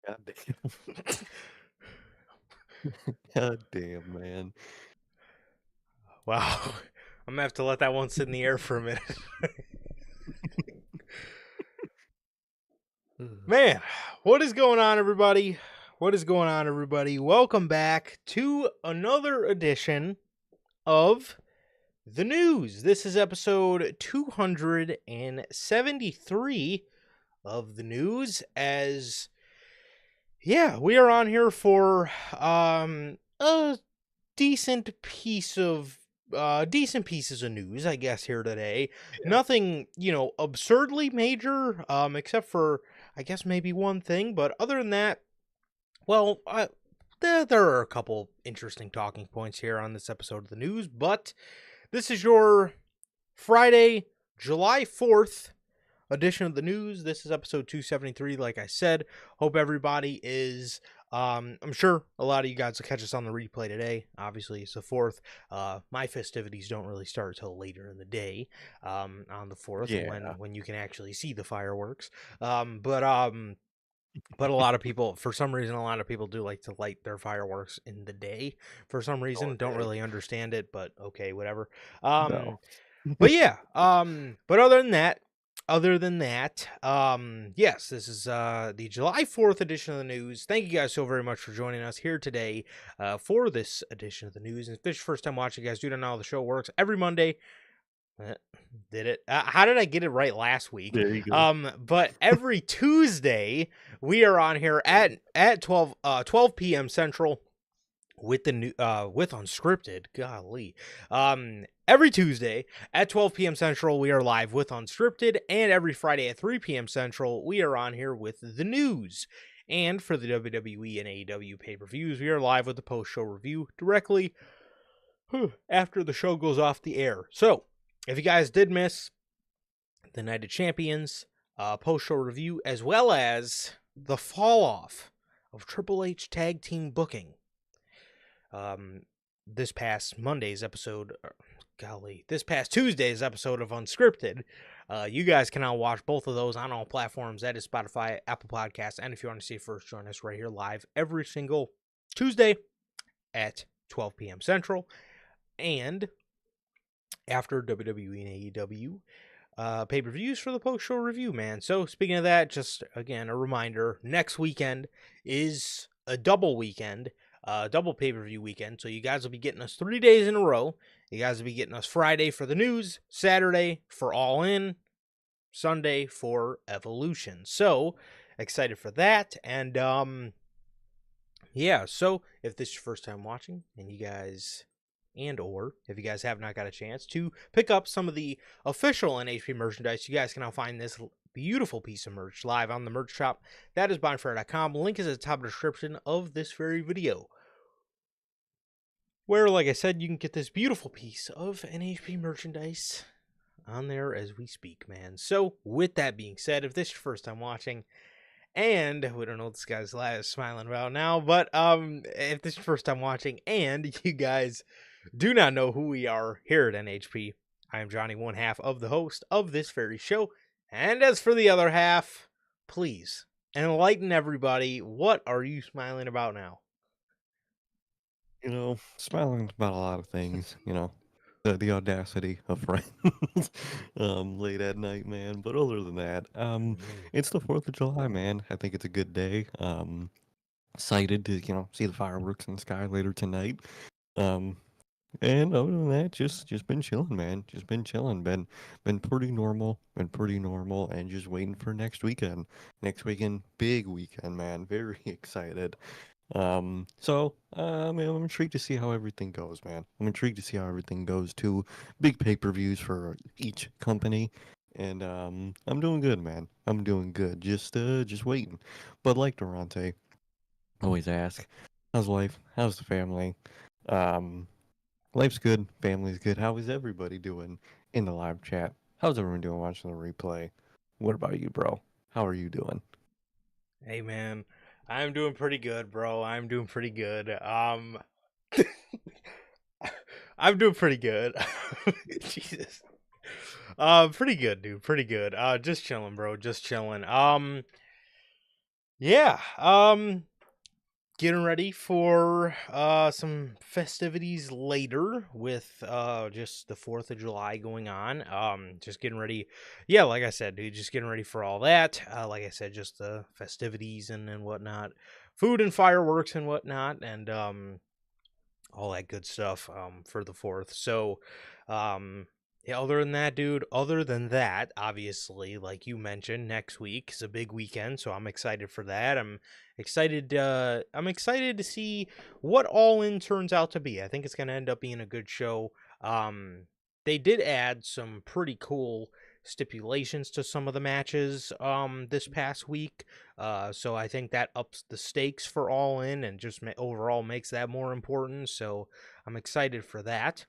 God damn. God damn, man. Wow. I'm gonna have to let that one sit in the air for a minute. Man, what is going on, everybody? What is going on, everybody? Welcome back to another edition of the news. This is episode 273 of the news. We are on here for a decent piece of decent pieces of news, I guess, here today. Yeah. Nothing, absurdly major, except for I guess maybe one thing, but other than that, well, there are a couple interesting talking points here on this episode of the news, but this is your Friday, July 4th edition of the news. This is episode 273, like I said. Hope everybody is I'm sure a lot of you guys will catch us on the replay today. Obviously, it's the 4th. My festivities don't really start until later in the day, on the 4th, Yeah. when you can actually see the fireworks. But a lot of people, for some reason, a lot of people do like to light their fireworks in the day. For some All reason, don't day. really understand it, but okay, whatever. No. But yeah, but other than that, yes, this is the July 4th edition of the news. Thank you guys so very much for joining us here today for this edition of the news. And if this is your first time watching, guys, do not know how the show works. Every Monday, did it? How did I get it right last week? There you go. But every Tuesday we are on here at 12 p.m. Central with the new with Unscripted. Golly. Every Tuesday at 12 p.m. Central we are live with Unscripted, and every Friday at 3 p.m. Central we are on here with the news. And for the WWE and AEW pay-per-views, we are live with the post-show review directly after the show goes off the air. So, if you guys did miss the Night of Champions post-show review, as well as the fall-off of Triple H tag team booking, this past Tuesday's episode of Unscripted, you guys can now watch both of those on all platforms. That is Spotify, Apple Podcasts, and if you want to see it first, join us right here live every single Tuesday at 12 p.m. Central. And after WWE and AEW pay-per-views for the post-show review, man. So speaking of that, just again a reminder, next weekend is a double weekend, double pay-per-view weekend. So you guys will be getting us 3 days in a row. You guys will be getting us Friday for the news, Saturday for All In, Sunday for Evolution. So excited for that. And yeah, so if this is your first time watching and you guys, and or if you guys have not got a chance to pick up some of the official NHP merchandise, you guys can now find this beautiful piece of merch live on the merch shop. That is bonfire.com. Link is at the top of the description of this very video, where, like I said, you can get this beautiful piece of NHP merchandise on there as we speak, man. So with that being said, if this is your first time watching, and we don't know what this guy's smiling about now, but if this is your first time watching and you guys do not know who we are here at NHP, I am Johnny, one half of the host of this very show. And as for the other half, please enlighten everybody. What are you smiling about now? Smiling about a lot of things, the audacity of friends late at night, man. But other than that, it's the 4th of July, man. I think it's a good day. Excited to, see the fireworks in the sky later tonight. And other than that, just been chilling, man. Just been chilling. Been pretty normal. And just waiting for next weekend. Next weekend, big weekend, man. Very excited. I'm intrigued to see how everything goes, man. I'm intrigued to see how everything goes. Two big pay-per-views for each company, and I'm doing good, man. I'm doing good. Just waiting. But like Durante always ask, how's life? How's the family? Um, Life's good. Family's good. How is everybody doing in the live chat? How's everyone doing watching the replay? What about you, bro? How are you doing? Hey, man, I'm doing pretty good, bro. I'm doing pretty good. I'm doing pretty good. Jesus. Pretty good, dude. Pretty good. Just chilling, bro. Just chilling. Yeah, getting ready for some festivities later with just the 4th of July going on. Just getting ready. Yeah, like I said, dude, just getting ready for all that. Like I said, just the festivities and whatnot. Food and fireworks and whatnot, and all that good stuff for the 4th. So yeah, other than that, dude, obviously, like you mentioned, next week is a big weekend, so I'm excited for that. I'm excited to see what All In turns out to be. I think it's going to end up being a good show. They did add some pretty cool stipulations to some of the matches this past week. So I think that ups the stakes for All In and just overall makes that more important. So I'm excited for that.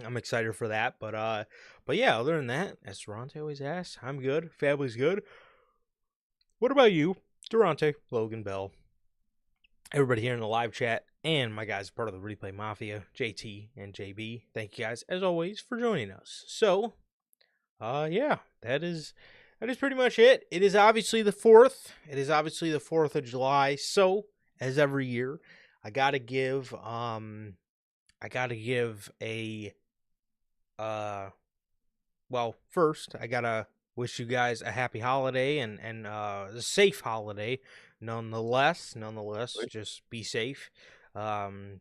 I'm excited for that. But yeah, other than that, as Durante always asks, I'm good. Family's good. What about you, Durante, Logan Bell, everybody here in the live chat, and my guys part of the Replay Mafia, JT and JB? Thank you guys as always for joining us. So, yeah, that is pretty much it. It is obviously the 4th. It is obviously the 4th of July. So, as every year, I gotta give a well, first I gotta wish you guys a happy holiday and a safe holiday. Nonetheless, Right. just be safe. Um,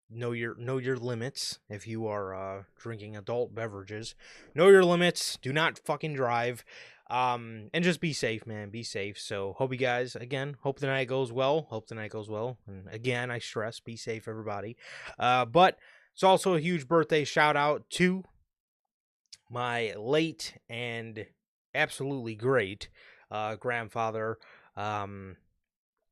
know your limits if you are drinking adult beverages. Know your limits. Do not fucking drive. And just be safe, man. Be safe. So hope you guys hope the night goes well. Hope the night goes well. And again, I stress, be safe, everybody. But it's also a huge birthday shout out to my late and absolutely great grandfather. Um,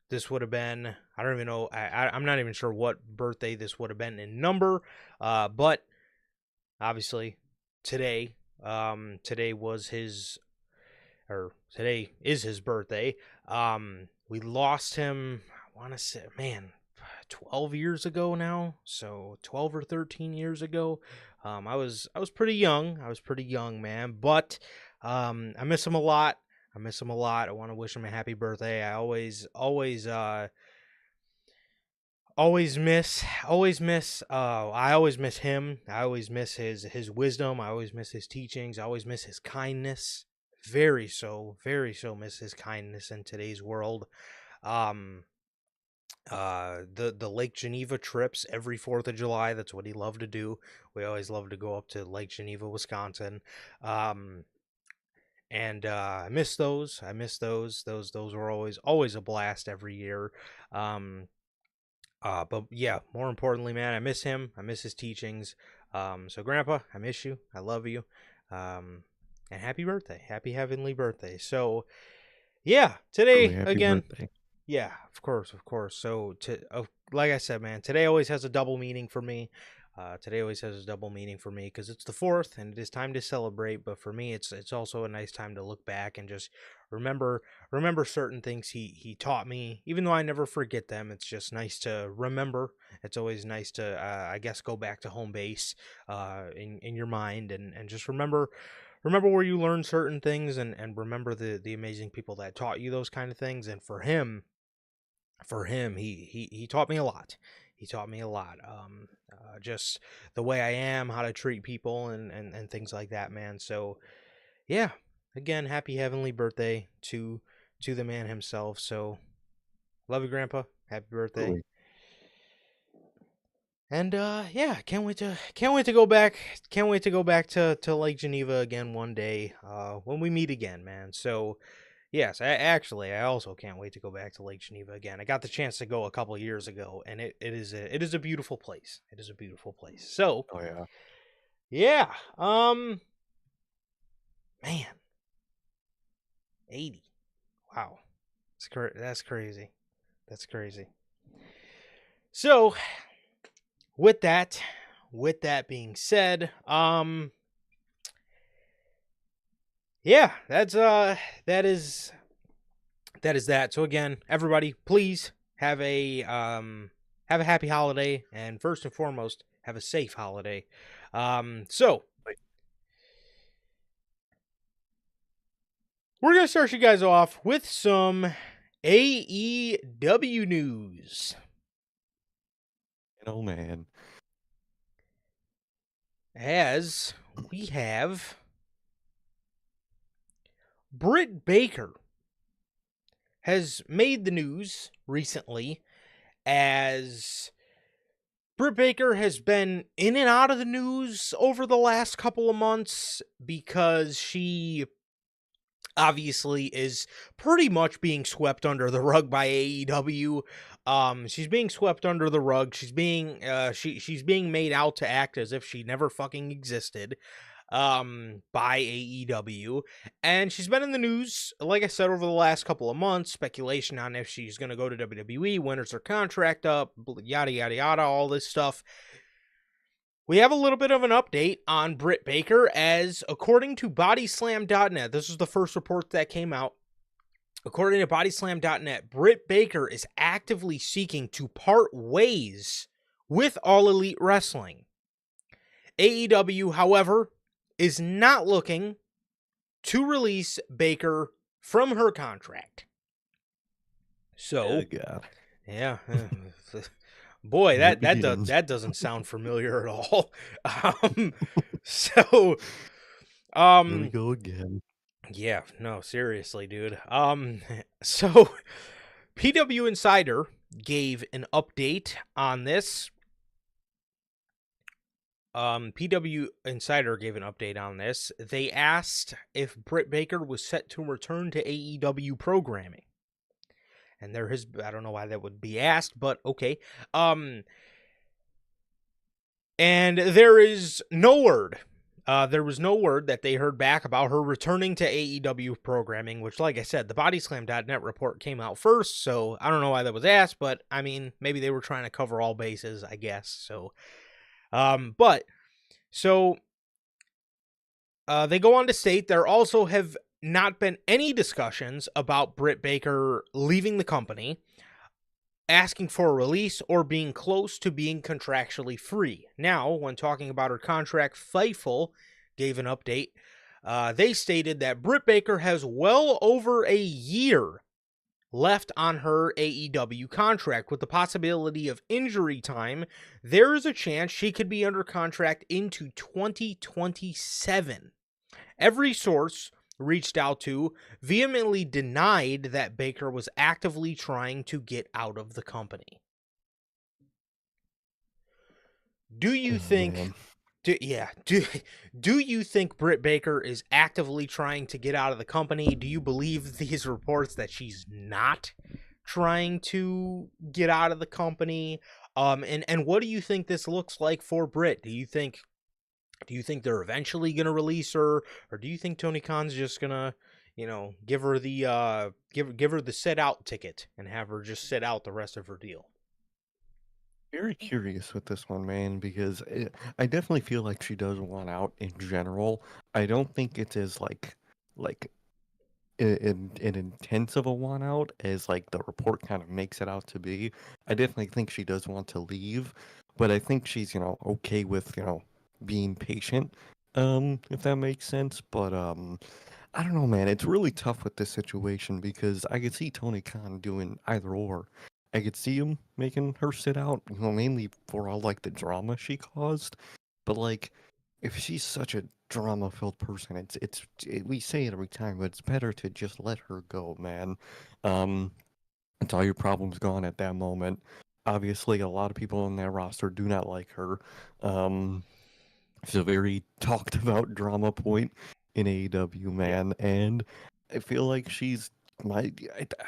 this would have been, I don't even know, I'm not even sure what birthday this would have been in number, but obviously today, today was his, or today is his birthday. We lost him, I want to say, man, 12 years ago now, so 12 or 13 years ago. I was pretty young. I was pretty young, man, but I miss him a lot. I miss him a lot. I want to wish him a happy birthday. I always miss him. I always miss his wisdom. I always miss his teachings. I always miss his kindness. Very so miss his kindness in today's world. Um the Lake Geneva trips every 4th of July, that's what he loved to do. We always loved to go up to Lake Geneva, Wisconsin. Um and I miss those. I miss those. Those were always a blast every year. Um but yeah, more importantly, man, I miss him. I miss his teachings. So Grandpa, I miss you. I love you. Um and happy birthday. Happy heavenly birthday. So yeah, Truly today happy again, birthday. yeah, of course, of course. So like I said, man, today always has a double meaning for me. Today always has a double meaning for me because it's the 4th and it is time to celebrate. But for me, it's also a nice time to look back and just remember certain things he taught me. Even though I never forget them, it's just nice to remember. It's always nice to I guess go back to home base in your mind and just remember where you learned certain things and remember the amazing people that taught you those kind of things. And for him, he taught me a lot. He taught me a lot. Just the way I am, how to treat people, and things like that, man. So yeah, again, happy heavenly birthday to the man himself. So love you, Grandpa. Happy birthday. Truly. And yeah, can't wait to go back. Can't wait to go back to Lake Geneva again one day. When we meet again, man. So yes, I also can't wait to go back to Lake Geneva again. I got the chance to go a couple years ago, and it is a beautiful place. It is a beautiful place. So Oh yeah. yeah, man, 80. Wow, that's crazy. That's crazy. So with that being said, yeah, that is that. So again, everybody, please have a happy holiday, and first and foremost, have a safe holiday. So Like, we're gonna start you guys off with some AEW news. Man. As we have Britt Baker has made the news recently, as Britt Baker has been in and out of the news over the last couple of months because she obviously is pretty much being swept under the rug by AEW. She's being swept under the rug. She's being she's being made out to act as if she never fucking existed by AEW, and she's been in the news, like I said, over the last couple of months. Speculation on if she's going to go to WWE, when is her contract up, yada yada yada, all this stuff. We have a little bit of an update on Britt Baker, as according to Bodyslam.net, this is the first report that came out. According to Bodyslam.net, Britt Baker is actively seeking to part ways with All Elite Wrestling. AEW, however, is not looking to release Baker from her contract. So, God. yeah. Boy, Here it that doesn't sound familiar at all. So, Here we go again. yeah, no, seriously, dude. So PW Insider gave an update on this. PW Insider gave an update on this. They asked if Britt Baker was set to return to AEW programming. And there has, I don't know why that would be asked, but okay. And there is no word. There was no word that they heard back about her returning to AEW programming, which, like I said, the Bodyslam.net report came out first, so I don't know why that was asked, but, I mean, maybe they were trying to cover all bases, I guess, so. They go on to state there also have not been any discussions about Britt Baker leaving the company, asking for a release, or being close to being contractually free. Now, when talking about her contract, Fightful gave an update. They stated that Britt Baker has well over a year left on her AEW contract. With the possibility of injury time, there is a chance she could be under contract into 2027. Every source reached out to vehemently denied that Baker was actively trying to get out of the company. Do you think do you think Britt Baker is actively trying to get out of the company? Do you believe these reports that she's not trying to get out of the company? And what do you think this looks like for Britt? Do you think they're eventually going to release her, or do you think Tony Khan's just going to, give her the give her the sit out ticket and have her just sit out the rest of her deal? Very curious with this one, man, because I definitely feel like she does want out in general. I don't think it's as like an intense of a want out as like the report kind of makes it out to be. I definitely think she does want to leave, but I think she's okay with being patient, if that makes sense. But I don't know, man. It's really tough with this situation because I could see Tony Khan doing either or. I could see him making her sit out, mainly for all like the drama she caused. But like, if she's such a drama-filled person, we say it every time, but it's better to just let her go, man. Um, it's all your problems gone at that moment. Obviously, a lot of people on that roster do not like her. Um, it's a very talked about drama point in AEW, man, and I feel like I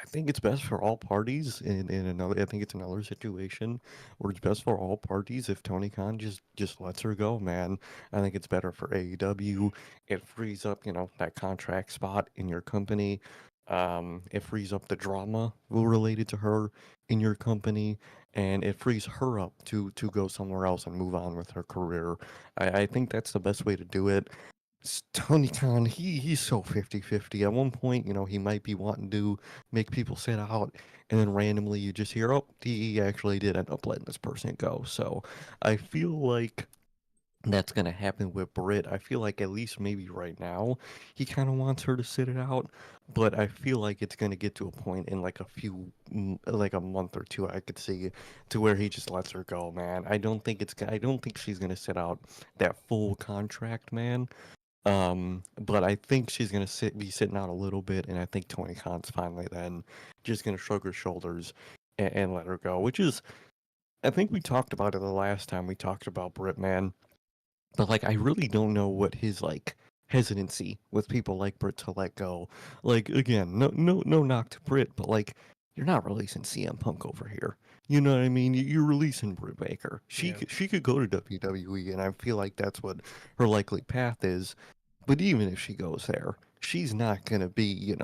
think it's best for all parties. In another, I think it's another situation where it's best for all parties if Tony Khan just lets her go, man. I think it's better for AEW. It frees up, that contract spot in your company. It frees up the drama related to her in your company, and it frees her up to go somewhere else and move on with her career. I think that's the best way to do it. Tony Khan, he's so 50-50. At one point, he might be wanting to make people sit out, and then randomly you just hear, oh, he actually did end up letting this person go. So I feel like that's going to happen with Britt. I feel like at least maybe right now he kind of wants her to sit it out, but I feel like it's going to get to a point in like like a month or two I could see to where he just lets her go, man. I don't think she's going to sit out that full contract, man. But I think she's going to be sitting out a little bit, and I think Tony Khan's finally then just going to shrug her shoulders and let her go, which is I think we talked about it the last time we talked about Britt, man. But like, I really don't know what his like hesitancy with people like Britt to let go. Like again, no knock to Britt, but like you're not releasing CM Punk over here. You know what I mean? You're releasing Britt Baker. Yeah. She could go to WWE, and I feel like that's what her likely path is. But even if she goes there, she's not gonna be,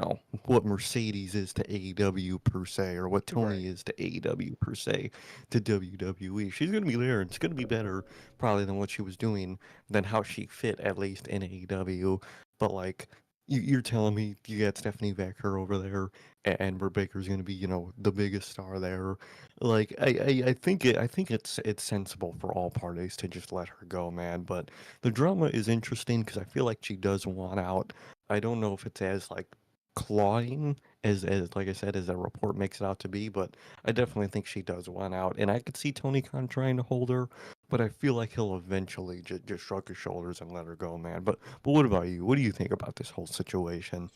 what Mercedes is to AEW per se, or what Right. Tony is to AEW per se to WWE. She's gonna be there, and it's gonna be better probably than what she was doing, than how she fit at least in AEW. But like, you're telling me you got Stephanie Becker over there, and Britt Baker's gonna be, the biggest star there. Like, I think it's sensible for all parties to just let her go, man. But the drama is interesting because I feel like she does want out. I don't know if it's as like clawing as like I said as a report makes it out to be, but I definitely think she does want out, and I could see Tony Khan trying to hold her, but I feel like he'll eventually just shrug his shoulders and let her go, man. But what about you? What do you think about this whole situation?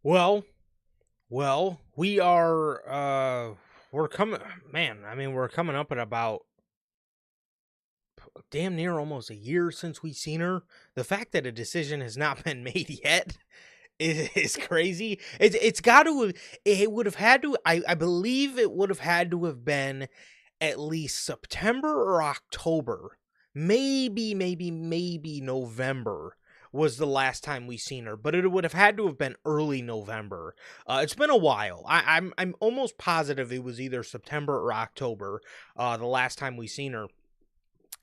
Well, we are we're coming man, I mean we're coming up at about damn near almost a year since we seen her. The fact that a decision has not been made yet is crazy. It's got to it would have had to I believe it would have had to have been at least September or October. Maybe November was the last time we seen her, but it would have had to have been early November. It's been a while. I'm almost positive it was either September or October, the last time we seen her.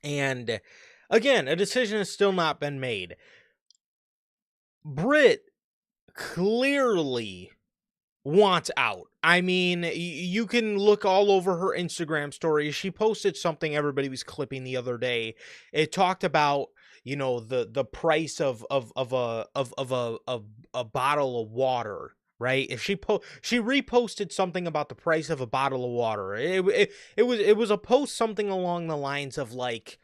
And again, a decision has still not been made. Britt clearly wants out. I mean, you can look all over her Instagram stories. She posted something everybody was clipping the other day. It talked about, the price of a bottle of water, right? If she reposted something about the price of a bottle of water. It was a post something along the lines of like,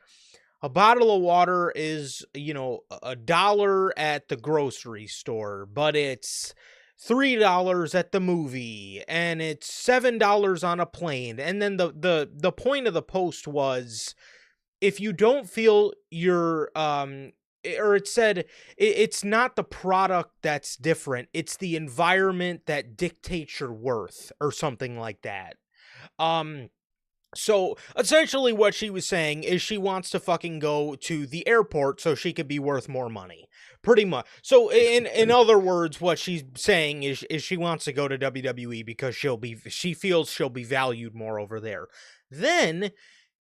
a bottle of water is, $1 at the grocery store, but it's $3 at the movie, and it's $7 on a plane. And then the point of the post was, if you don't feel your or it said it's not the product that's different, it's the environment that dictates your worth, or something like that. So essentially what she was saying is she wants to fucking go to the airport so she could be worth more money. Pretty much. So in other words, what she's saying is she wants to go to WWE because she feels she'll be valued more over there. Then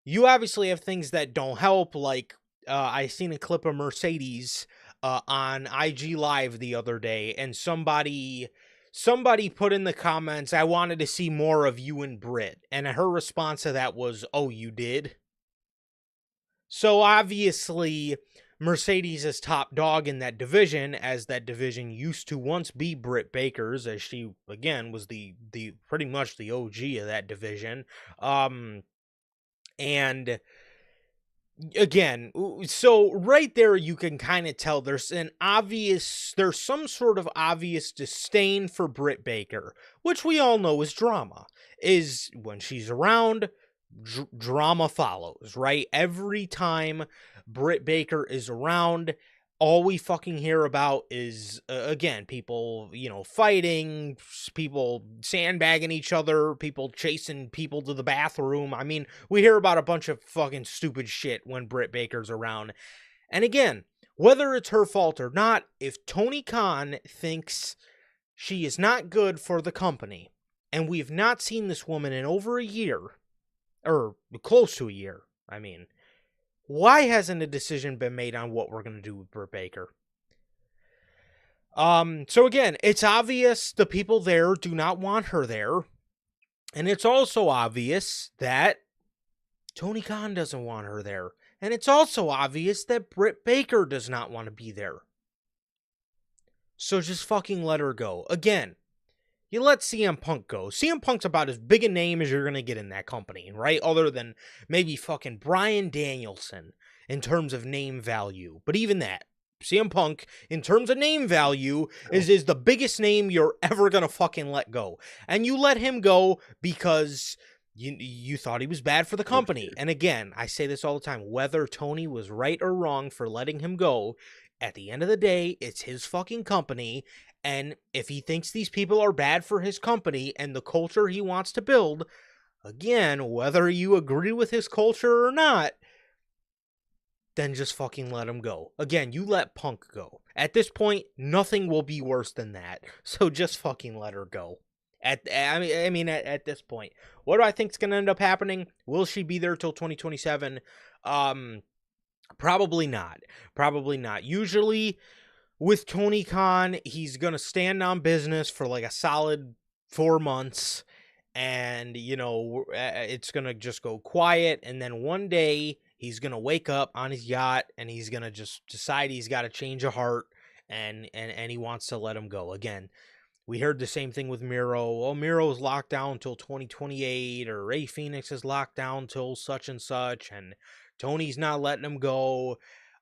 you obviously have things that don't help, like I seen a clip of Mercedes on IG Live the other day, and somebody put in the comments, "I wanted to see more of you and Britt," and her response to that was, "Oh, you did?" So obviously, Mercedes is top dog in that division, as that division used to once be Britt Baker's, as she again was the pretty much the OG of that division. And again, so right there you can kind of tell there's some sort of obvious disdain for Britt Baker, which we all know is drama. Is when she's around, drama follows, right? Every time Britt Baker is around, all we fucking hear about is, again, people, fighting, people sandbagging each other, people chasing people to the bathroom. I mean, we hear about a bunch of fucking stupid shit when Britt Baker's around. And again, whether it's her fault or not, if Tony Khan thinks she is not good for the company, and we've not seen this woman in over a year, or close to a year, I mean, why hasn't a decision been made on what we're going to do with Britt Baker? So again, it's obvious the people there do not want her there. And it's also obvious that Tony Khan doesn't want her there. And it's also obvious that Britt Baker does not want to be there. So just fucking let her go. Again, you let CM Punk go. CM Punk's about as big a name as you're going to get in that company, right? Other than maybe fucking Bryan Danielson in terms of name value. But even that, CM Punk, in terms of name value, is the biggest name you're ever going to fucking let go. And you let him go because you thought he was bad for the company. And again, I say this all the time, whether Tony was right or wrong for letting him go, at the end of the day, it's his fucking company. And if he thinks these people are bad for his company and the culture he wants to build, again, whether you agree with his culture or not, then just fucking let him go. Again, you let Punk go. At this point, nothing will be worse than that. So just fucking let her go. At this point, what do I think is going to end up happening? Will she be there till 2027? Probably not. Probably not. Usually, with Tony Khan, he's going to stand on business for like a solid 4 months, and, it's going to just go quiet, and then one day, he's going to wake up on his yacht, and he's going to just decide he's got a change of heart, and he wants to let him go. Again, we heard the same thing with Miro. Oh, Miro's locked down until 2028, or Ray Phoenix is locked down till such and such, and Tony's not letting him go.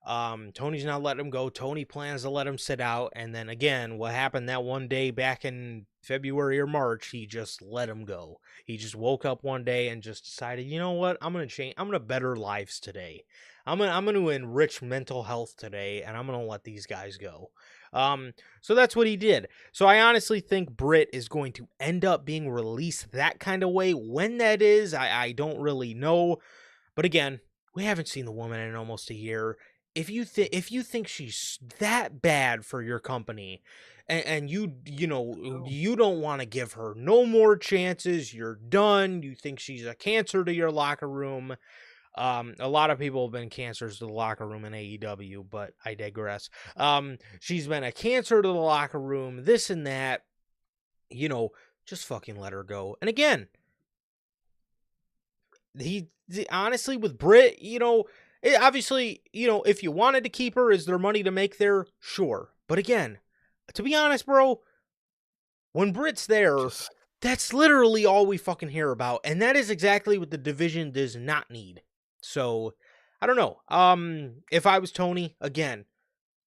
Tony's not letting him go. Tony plans to let him sit out. And then again, what happened that one day back in February or March, he just let him go. He just woke up one day and just decided, you know what? I'm going to change. I'm going to better lives today. I'm going to enrich mental health today, and I'm going to let these guys go. So that's what he did. So I honestly think Britt is going to end up being released that kind of way. When that is, I don't really know. But again, we haven't seen the woman in almost a year. If you think she's that bad for your company, and you don't want to give her no more chances, you're done. You think she's a cancer to your locker room. A lot of people have been cancers to the locker room in AEW, but I digress. She's been a cancer to the locker room, this and that. Just fucking let her go. And again, honestly, with Britt, obviously, if you wanted to keep her, is there money to make there? Sure. But again, to be honest, bro, when Britt's there, that's literally all we fucking hear about. And that is exactly what the division does not need. So, I don't know. If I was Tony, again,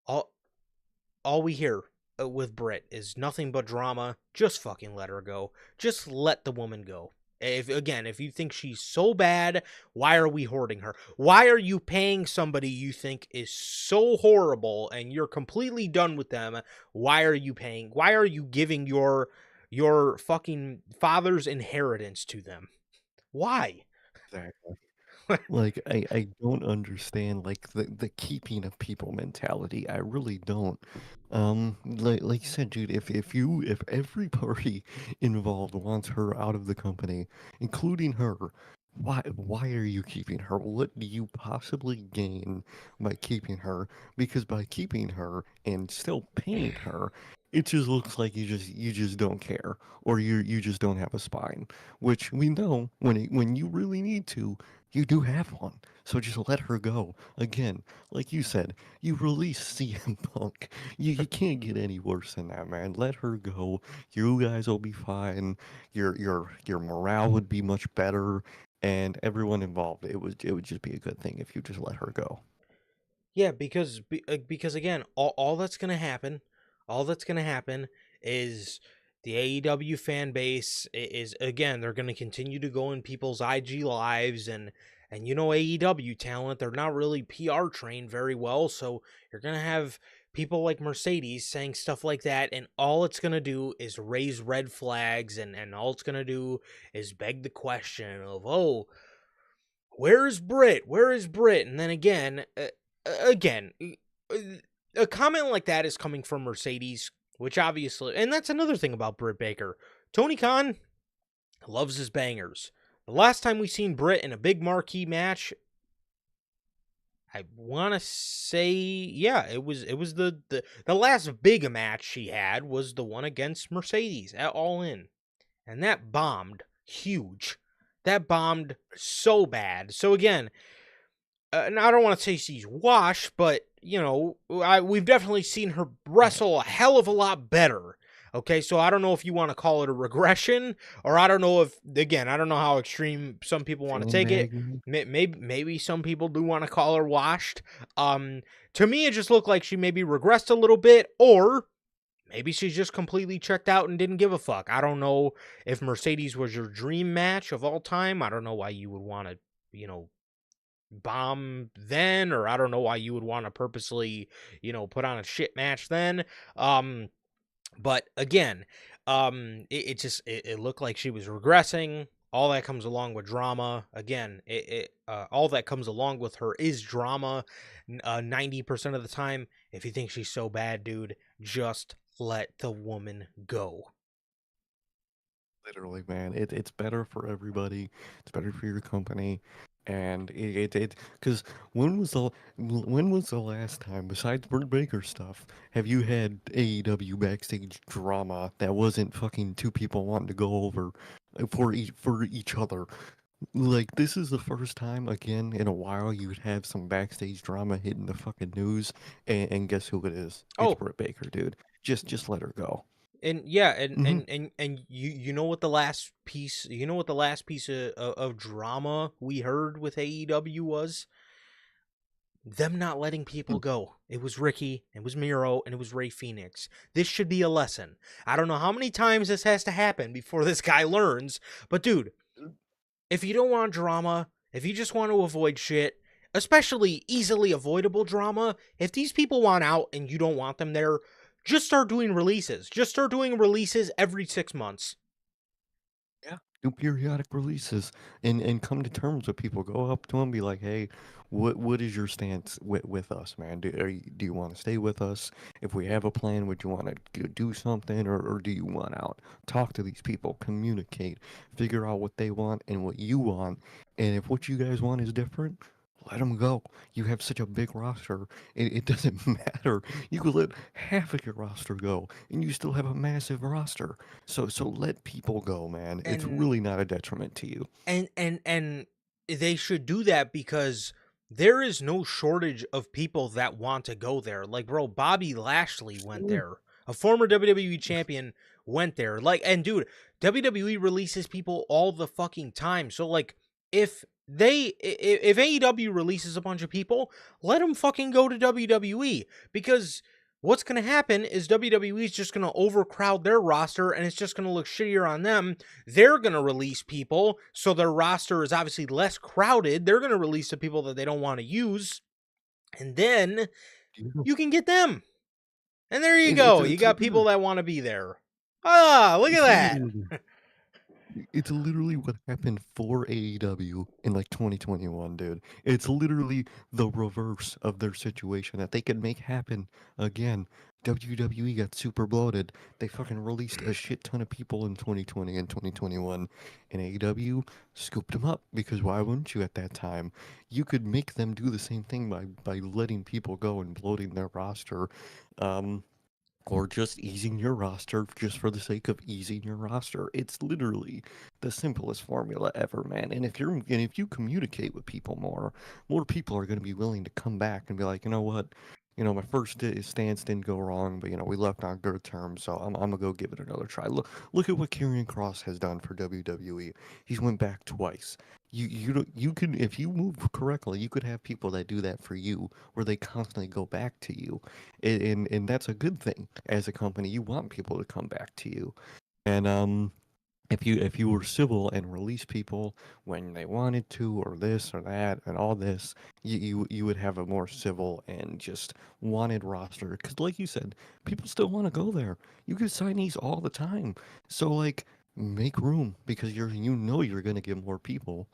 all we hear with Britt is nothing but drama. Just fucking let her go. Just let the woman go. If you think she's so bad, why are we hoarding her? Why are you paying somebody you think is so horrible and you're completely done with them? Why are you paying? Why are you giving your fucking father's inheritance to them? Why? Exactly. Like, I don't understand, like, the keeping of people mentality. I really don't. Like you said, dude, if every party involved wants her out of the company, including her, why are you keeping her? What do you possibly gain by keeping her? Because by keeping her and still paying her, it just looks like you just don't care, or you just don't have a spine. Which we know when you really need to, you do have one. So just let her go. Again, like you said, you release CM Punk. You can't get any worse than that, man. Let her go. You guys will be fine. Your morale would be much better, and everyone involved. It would just be a good thing if you just let her go. Yeah, because again, all that's gonna happen, is the AEW fan base is again, they're gonna continue to go in people's IG lives, and AEW talent, they're not really PR trained very well, so you're gonna have people like Mercedes saying stuff like that, and all it's gonna do is raise red flags, and all it's gonna do is beg the question of, oh, where is Britt? Where is Britt? And then again, a comment like that is coming from Mercedes, which obviously, and that's another thing about Britt Baker. Tony Khan loves his bangers. The last time we seen Britt in a big marquee match, I want to say, yeah, it was the last big match she had was the one against Mercedes at All In, and that bombed huge. That bombed so bad. So again, and I don't want to say she's washed, but you know, we've definitely seen her wrestle a hell of a lot better. Okay, so I don't know if you want to call it a regression, or I don't know if, again, I don't know how extreme some people want to take it. Sandbagging. Maybe some people do want to call her washed. To me, it just looked like she maybe regressed a little bit, or maybe she's just completely checked out and didn't give a fuck. I don't know if Mercedes was your dream match of all time. I don't know why you would want to, you know, bomb then, or I don't know why you would want to purposely, you know, put on a shit match then. But again, it looked like she was regressing. All that comes along with drama. Again, all that comes along with her is drama. 90% of the time, if you think she's so bad, dude, just let the woman go. Literally, man, it's better for everybody. It's better for your company, and because when was the last time, besides Britt Baker stuff, have you had AEW backstage drama that wasn't fucking two people wanting to go over for each other? Like, this is the first time again in a while you would have some backstage drama hitting the fucking news, and guess who it is? It's Oh, Britt Baker, dude. Just let her go. and yeah, and Hmm. you know what the last piece, of drama we heard with AEW was? Them not letting people go. It was Ricky, it was Miro, and it was Ray Phoenix. This should be a lesson. I don't know how many times this has to happen before this guy learns, but dude, if you don't want drama, if you just want to avoid shit, especially easily avoidable drama, if these people want out and you don't want them there, just start doing releases. Just start doing releases every 6 months. Yeah, do periodic releases and come to terms with people. Go up to them, be like, "Hey, what is your stance with us, man? Do you want to stay with us? If we have a plan, would you want to do something, or do you want out? Talk to these people, communicate, figure out what they want and what you want. And if what you guys want is different, let them go. You have such a big roster, it doesn't matter. You could let half of your roster go, and you still have a massive roster. So let people go, man. It's And really not a detriment to you. and they should do that because there is no shortage of people that want to go there. Like, bro, Bobby Lashley went Sure. there. A former WWE champion went there. Like, and dude, WWE releases people all the fucking time. So like, if AEW releases a bunch of people, let them fucking go to WWE, because what's going to happen is WWE is just going to overcrowd their roster and it's just going to look shittier on them. They're going to release people, so their roster is obviously less crowded. They're going to release the people that they don't want to use, and then Yeah. you can get them. And there you And it's go. a, You it's a got people literally, that want to be there. Ah, look it's at literally that. It's literally what happened for AEW in like 2021, dude. It's literally the reverse of their situation that they could make happen again. WWE got super bloated. They fucking released a shit ton of people in 2020 and 2021, and AEW scooped them up because why wouldn't you at that time? You could make them do the same thing by letting people go and bloating their roster. Um, or just easing your roster just for the sake of easing your roster. It's literally the simplest formula ever, man. And if you communicate with people more people are going to be willing to come back and be like, you know what, my first stance didn't go wrong, but we left on good terms, so I'm gonna go give it another try. Look at what Kross has done for WWE. He's went back twice. You can, if you move correctly, you could have people that do that for you, where they constantly go back to you, and that's a good thing. As a company, you want people to come back to you, and if you were civil and release people when they wanted to, or this or that, and all this, you would have a more civil and just wanted roster. Because, like you said, people still want to go there. You get signees all the time, so like make room because you're gonna get more people.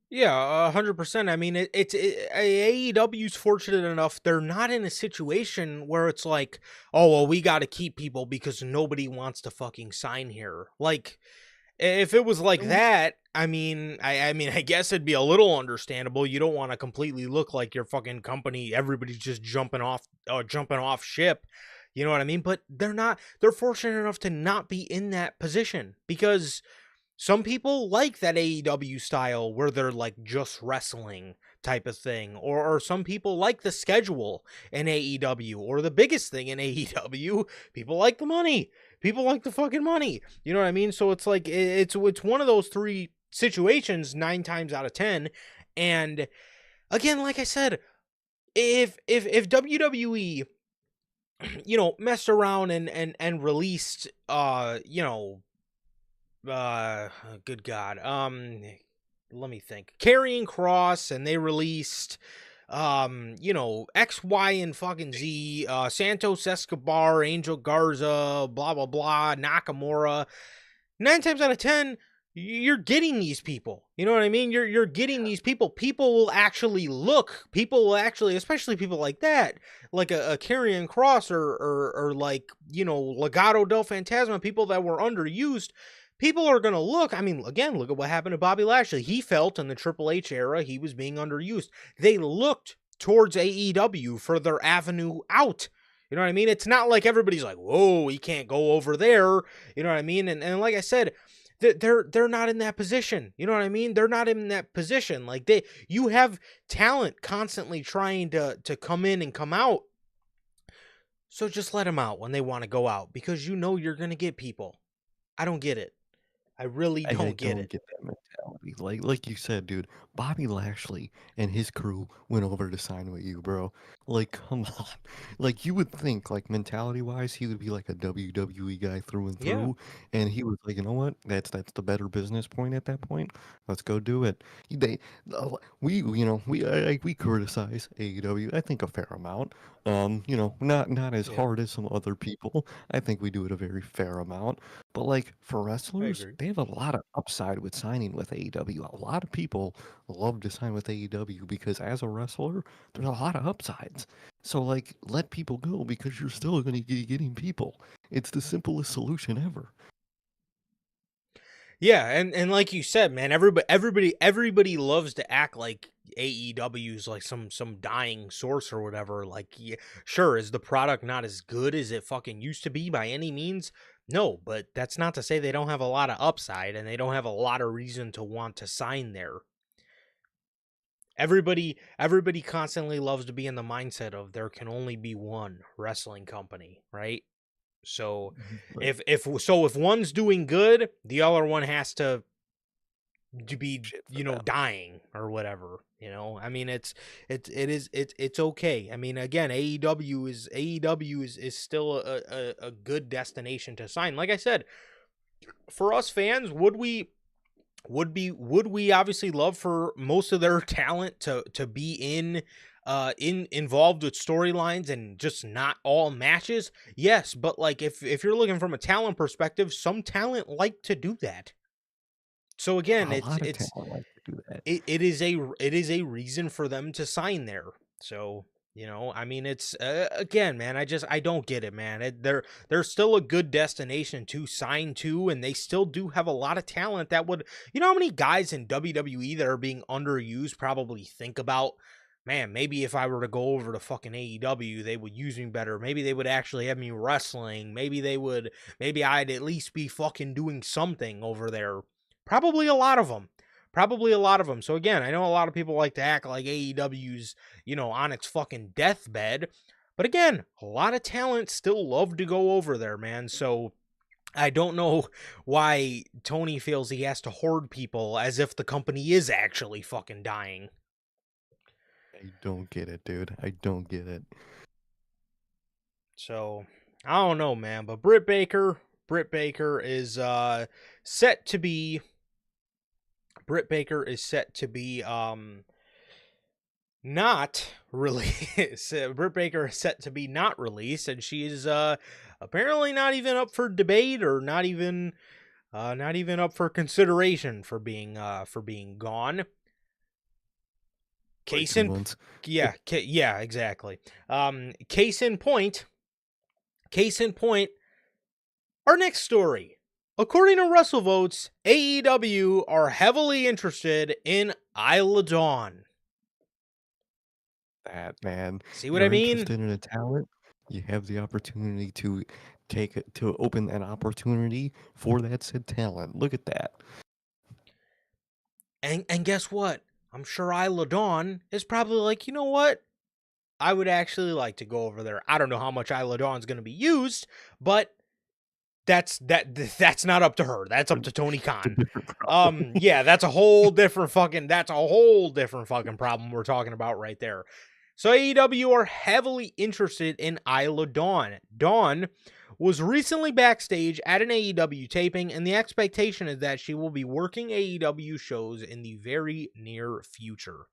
Yeah, 100%. I mean, AEW's fortunate enough; they're not in a situation where it's like, oh well, we got to keep people because nobody wants to fucking sign here. Like, if it was like No, that, I mean, I guess it'd be a little understandable. You don't want to completely look like your fucking company. Everybody's just jumping off ship. You know what I mean? But they're not. They're fortunate enough to not be in that position because Some people like that AEW style where they're like just wrestling type of thing, or some people like the schedule in AEW, or the biggest thing in AEW, people like the money. People like the fucking money. You know what I mean? So it's like it's one of those three situations 9 times out of 10. And again, like I said, if WWE, messed around and released good God. Let me think. Carrying Kross, and they released X, Y, and fucking Z, Santos Escobar, Angel Garza, blah blah blah, Nakamura. 9 times out of 10, you're getting these people. You know what I mean? You're getting these people. People will actually look. People will actually, especially people like that, like a Karrion Kross or like Legado del Fantasma, people that were underused. People are gonna look. I mean, again, look at what happened to Bobby Lashley. He felt in the Triple H era he was being underused. They looked towards AEW for their avenue out. You know what I mean? It's not like everybody's like, whoa, he can't go over there. You know what I mean? And like I said, they're not in that position. You know what I mean? They're not in that position. Like you have talent constantly trying to come in and come out. So just let them out when they want to go out, because you're gonna get people. I don't get it. I really I don't get don't it. get that mentality. Like you said, dude, Bobby Lashley and his crew went over to sign with you, bro. Like, come on. Like, you would think, like, mentality-wise, he would be like a WWE guy through and Yeah. through, and he was like, you know what? That's the better business point at that point. Let's go do it. They, we criticize AEW, I think a fair amount. Not as Yeah. hard as some other people. I think we do it a very fair amount. But like for I wrestlers, agree. they have a lot of upside with signing with AEW. A lot of people love to sign with AEW because as a wrestler, there's a lot of upsides. So like let people go because you're still going to be getting people. It's the simplest solution ever. Yeah, and like you said, man, everybody loves to act like AEW is like some dying source or whatever. Like, yeah, sure, is the product not as good as it fucking used to be by any means? No, but that's not to say they don't have a lot of upside and they don't have a lot of reason to want to sign there. Everybody constantly loves to be in the mindset of there can only be one wrestling company, right? So But if one's doing good, the other one has to be shit for them. dying or whatever. I mean, it's okay. I mean, again, AEW is still a good destination to sign. Like I said, for us fans, would we obviously love for most of their talent to be in involved with storylines and just not all matches? Yes, but like if you're looking from a talent perspective, some talent like to do that. So again, A lot of talent like to do that. it is a reason for them to sign there. So I mean, it's again, man. I don't get it, man. They're still a good destination to sign to, and they still do have a lot of talent that would. You know how many guys in WWE that are being underused probably think about, man, maybe if I were to go over to fucking AEW, they would use me better. Maybe they would actually have me wrestling. Maybe I'd at least be fucking doing something over there. Probably a lot of them. Probably a lot of them. So again, I know a lot of people like to act like AEW's, on its fucking deathbed. But again, a lot of talent still love to go over there, man. So I don't know why Tony feels he has to hoard people as if the company is actually fucking dying. I don't get it, dude. I don't get it. So I don't know, man. But Britt Baker is set to be Britt Baker is set to be not released. Britt Baker is set to be not released, and she's apparently not even up for debate, or not even up for consideration for being gone. Like Case two in months. yeah, exactly. Case in point, our next story. According to Russell Votes, AEW are heavily interested in Isla Dawn. That man, See what I you're mean? interested in a talent, you have the opportunity to take it to open an opportunity for that said talent. Look at that. And guess what? I'm sure Isla Dawn is probably like, you know what? I would actually like to go over there. I don't know how much Isla Dawn's going to be used, but that's not up to her. That's up to Tony It's a Khan. different problem. Yeah, that's a whole different fucking problem we're talking about right there. So AEW are heavily interested in Isla Dawn. Dawn was recently backstage at an AEW taping, and the expectation is that she will be working AEW shows in the very near future.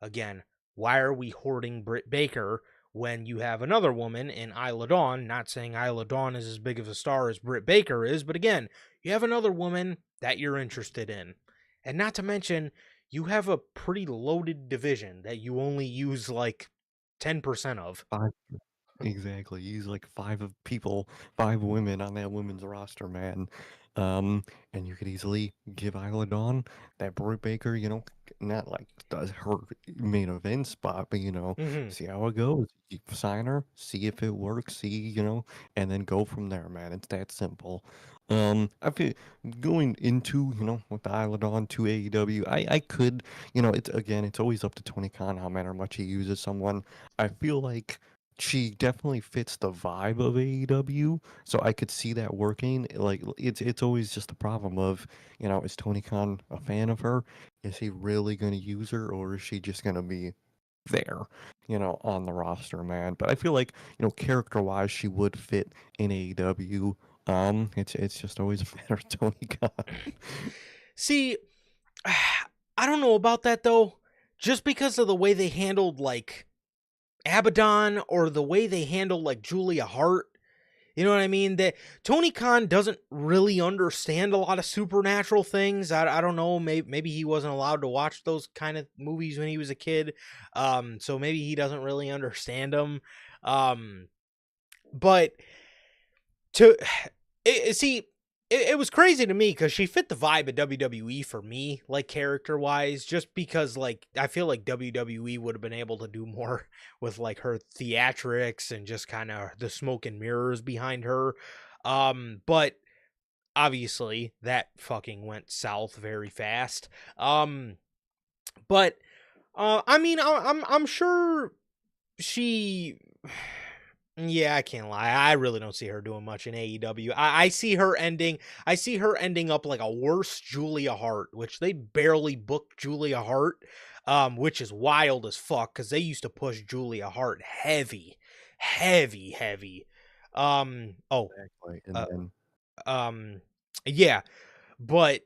Again, why are we hoarding Britt Baker when you have another woman in Isla Dawn? Not saying Isla Dawn is as big of a star as Britt Baker is, but again, you have another woman that you're interested in. And not to mention, you have a pretty loaded division that you only use like 10% of. Exactly. Use like five women on that women's roster, man. And you could easily give Isla Dawn that Britt Baker, not like does her main event spot, but Mm-hmm. see how it goes. You sign her, see if it works, and then go from there, man. It's that simple. I feel going into, with the Isla Dawn to AEW, I could, it's always up to Tony Khan how much he uses someone. I feel like she definitely fits the vibe of AEW, so I could see that working. Like it's always just the problem of, is Tony Khan a fan of her? Is he really going to use her, or is she just going to be there, on the roster, man? But I feel like, character-wise, she would fit in AEW. It's just always a matter of Tony Khan. See, I don't know about that though. Just because of the way they handled like Abaddon or the way they handled like Julia Hart. You know what I mean? That Tony Khan doesn't really understand a lot of supernatural things. I don't know. Maybe he wasn't allowed to watch those kind of movies when he was a kid. So maybe he doesn't really understand them. But to see, it was crazy to me because she fit the vibe of WWE for me, like character wise, just because like I feel like WWE would have been able to do more with like her theatrics and just kind of the smoke and mirrors behind her. But obviously that fucking went south very fast. But I mean, I'm sure she. Yeah, I can't lie. I really don't see her doing much in AEW. I see her ending. I see her ending up like a worse Julia Hart, which they barely booked Julia Hart, which is wild as fuck because they used to push Julia Hart heavy, heavy, heavy. Oh, Exactly. And uh, then um, yeah, but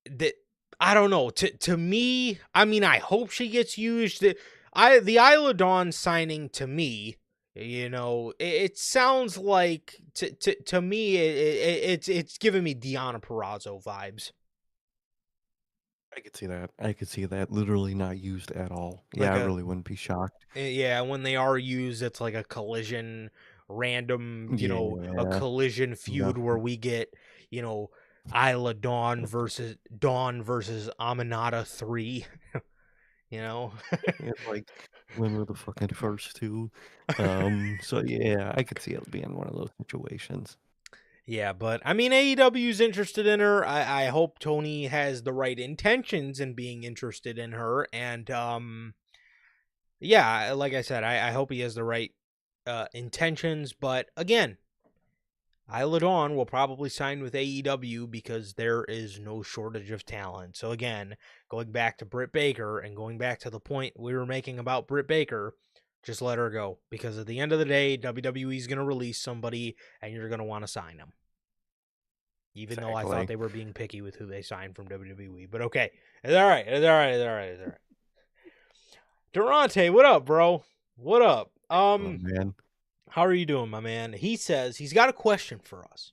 that I don't know. To me, I mean, I hope she gets used. The Isla Dawn signing to me, it sounds like to me it's giving me Deonna Purrazzo vibes. I could see that. I could see that literally not used at all. Yeah, Like I really wouldn't be shocked. yeah, when they are used, it's like a collision, random, a Yeah, collision feud where nothing. we get, you know, Isla Dawn versus Aminata 3, you know. It's like when we're the fucking first two. So yeah, I could see it being one of those situations. Yeah, but I mean, AEW's interested in her. I hope Tony has the right intentions in being interested in her. And yeah, like I said, I hope he has the right intentions. But again, Isla Dawn will probably sign with AEW because there is no shortage of talent. So again, going back to Britt Baker and going back to the point we were making about Britt Baker, just let her go. Because at the end of the day, WWE is going to release somebody and you're going to want to sign them. Even though I thought Exactly. they were being picky with who they signed from WWE. But okay. It's all right. It's all right. It's all right. It's all right. Durante, what up, bro? What up? Oh man. How are you doing, my man? He says he's got a question for us.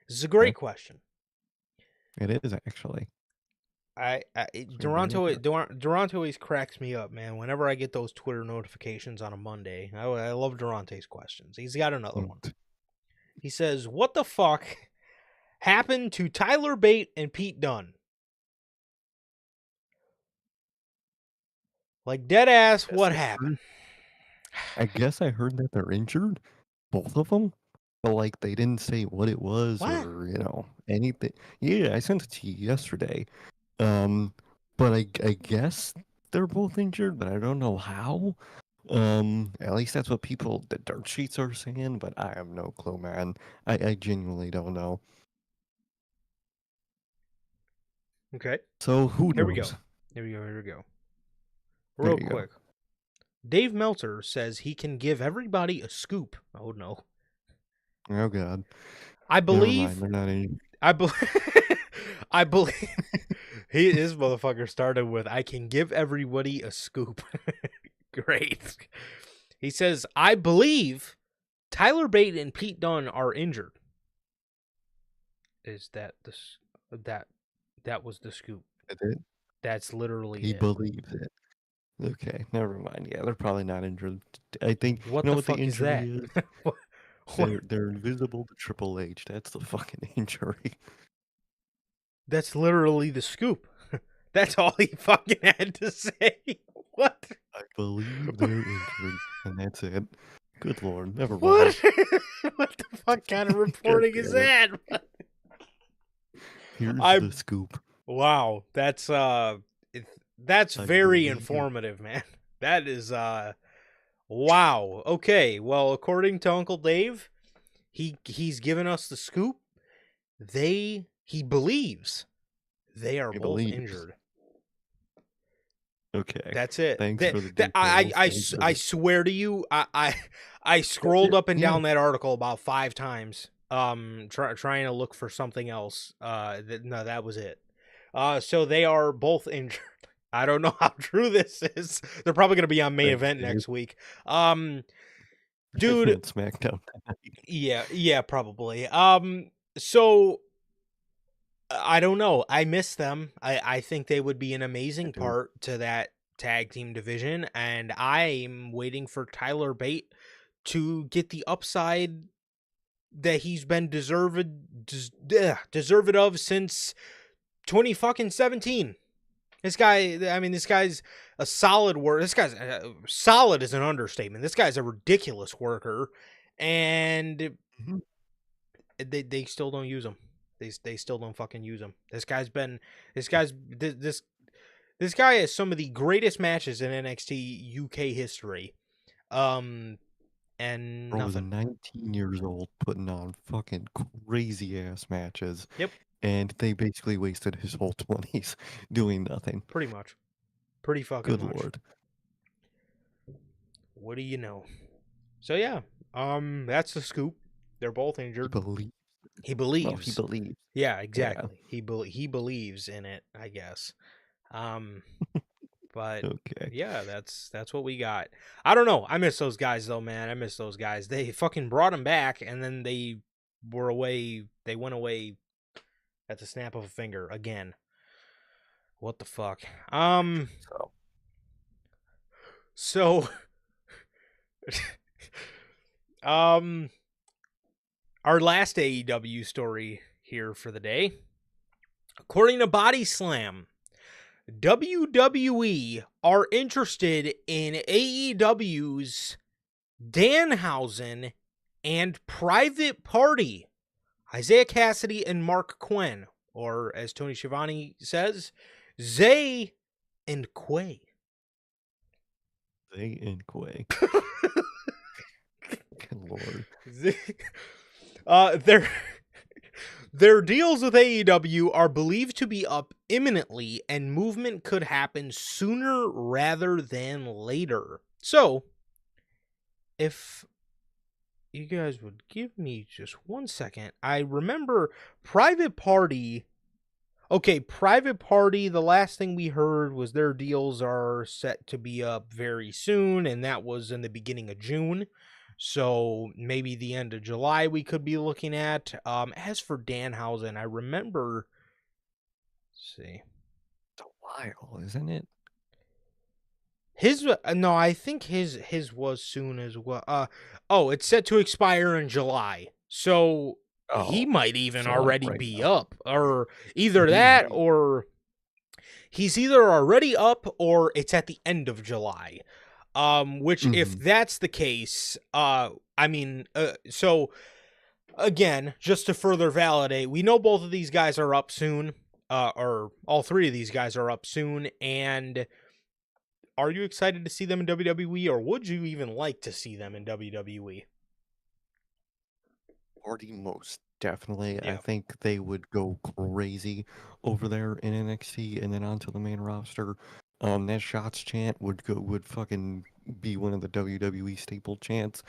This is a great Okay. question. It is actually. So we bring it up. Durante always cracks me up, man. Whenever I get those Twitter notifications on a Monday, I love Durante's questions. He's got another one. He says, "What the fuck happened to Tyler Bate and Pete Dunne? Like dead ass, Yes, what I happened?" heard. I guess I heard that they're injured, both of them. But like they didn't say what it was What? or anything. Yeah, I sent it to you yesterday. But I guess they're both injured, but I don't know how. At least that's what the dirt sheets are saying, but I have no clue, man. I genuinely don't know. Okay. So who Here we go. knows? Here we go. There Real you go. quick. Dave Meltzer says he can give everybody a scoop. Oh no. Oh God. I Never mind. believe They're not injured. I believe I believe his motherfucker started with I can give everybody a scoop. Great. He says, I believe Tyler Bate and Pete Dunne are injured. Is that that was the scoop? That's it. That's literally He it. believes it. Okay, never mind. Yeah, they're probably not injured. I think you What know the what the fuck is that? injury is? what? They're invisible to Triple H. That's the fucking injury. That's literally the scoop. That's all he fucking had to say. What? I believe they're injured, and that's it. Good lord, never What? mind. What the fuck kind of God reporting is damn it. that? Here's I the scoop. Wow, that's that's I very believe. informative, man. That is wow. Okay, well, according to Uncle Dave, he's given us the scoop. He believes they are He both believes. injured. Okay. That's it. Thanks That, for the that details. Thanks for I the. swear to you, I That's scrolled it. up and Yeah. down that article about 5 times, trying to look for something else. No, that was it. So they are both injured. I don't know how true this is. They're probably gonna be on main Thanks, event Dave. next week. Dude, SmackDown tonight. yeah, probably. So I don't know. I miss them. I think they would be an amazing Dude, part to that tag team division, and I'm waiting for Tyler Bate to get the upside that he's been deserved of since 2017. This guy, I mean, this guy's a solid worker. This guy's solid is an understatement. This guy's a ridiculous worker, and mhm. they still don't use him. They still don't fucking use him. This guy has some of the greatest matches in NXT UK history. And Bro was nothing. 19 years old putting on fucking crazy ass matches, Yep, and they basically wasted his whole 20s doing nothing. pretty much. Pretty fucking Good much. lord. What do you know? So yeah, that's the scoop. They're both He injured. believes. He Well, he believes. believes. Yeah, Yeah. exactly. He believes in it, I guess. Um but Okay. yeah, that's what we got. I don't know. I miss those guys though, man. I miss those guys. They fucking brought them back and then they were away. They went away at the snap of a finger again. What the fuck? So, So um our last AEW story here for the day. According to Body Slam, WWE are interested in AEW's Danhausen and Private Party. Isaiah Cassidy and Mark Quinn, or as Tony Schiavone says, Zay and Quay. they and Quay. Good lord. Their their deals with AEW are believed to be up imminently, and movement could happen sooner rather than later. So, if you guys would give me just 1 second, I remember Private Party. Okay, Private Party, the last thing we heard was their deals are set to be up very soon, and that was in the beginning of June. So maybe the end of July we could be looking at. As for Danhausen, I remember. Let's see. It's a while, isn't it? His no, I think his was soon as well. Oh, it's set to expire in July. So he Oh, might even so like already right be now. up, or either He that might. or he's either already up or it's at the end of July. Which if Mhm. that's the case, I mean, so again, just to further validate, we know both of these guys are up soon. or all three of these guys are up soon. And are you excited to see them in WWE, or would you even like to see them in WWE? Party most definitely. I Yeah. think they would go crazy over there in NXT and then onto the main roster. That shots chant would fucking be one of the WWE staple chants.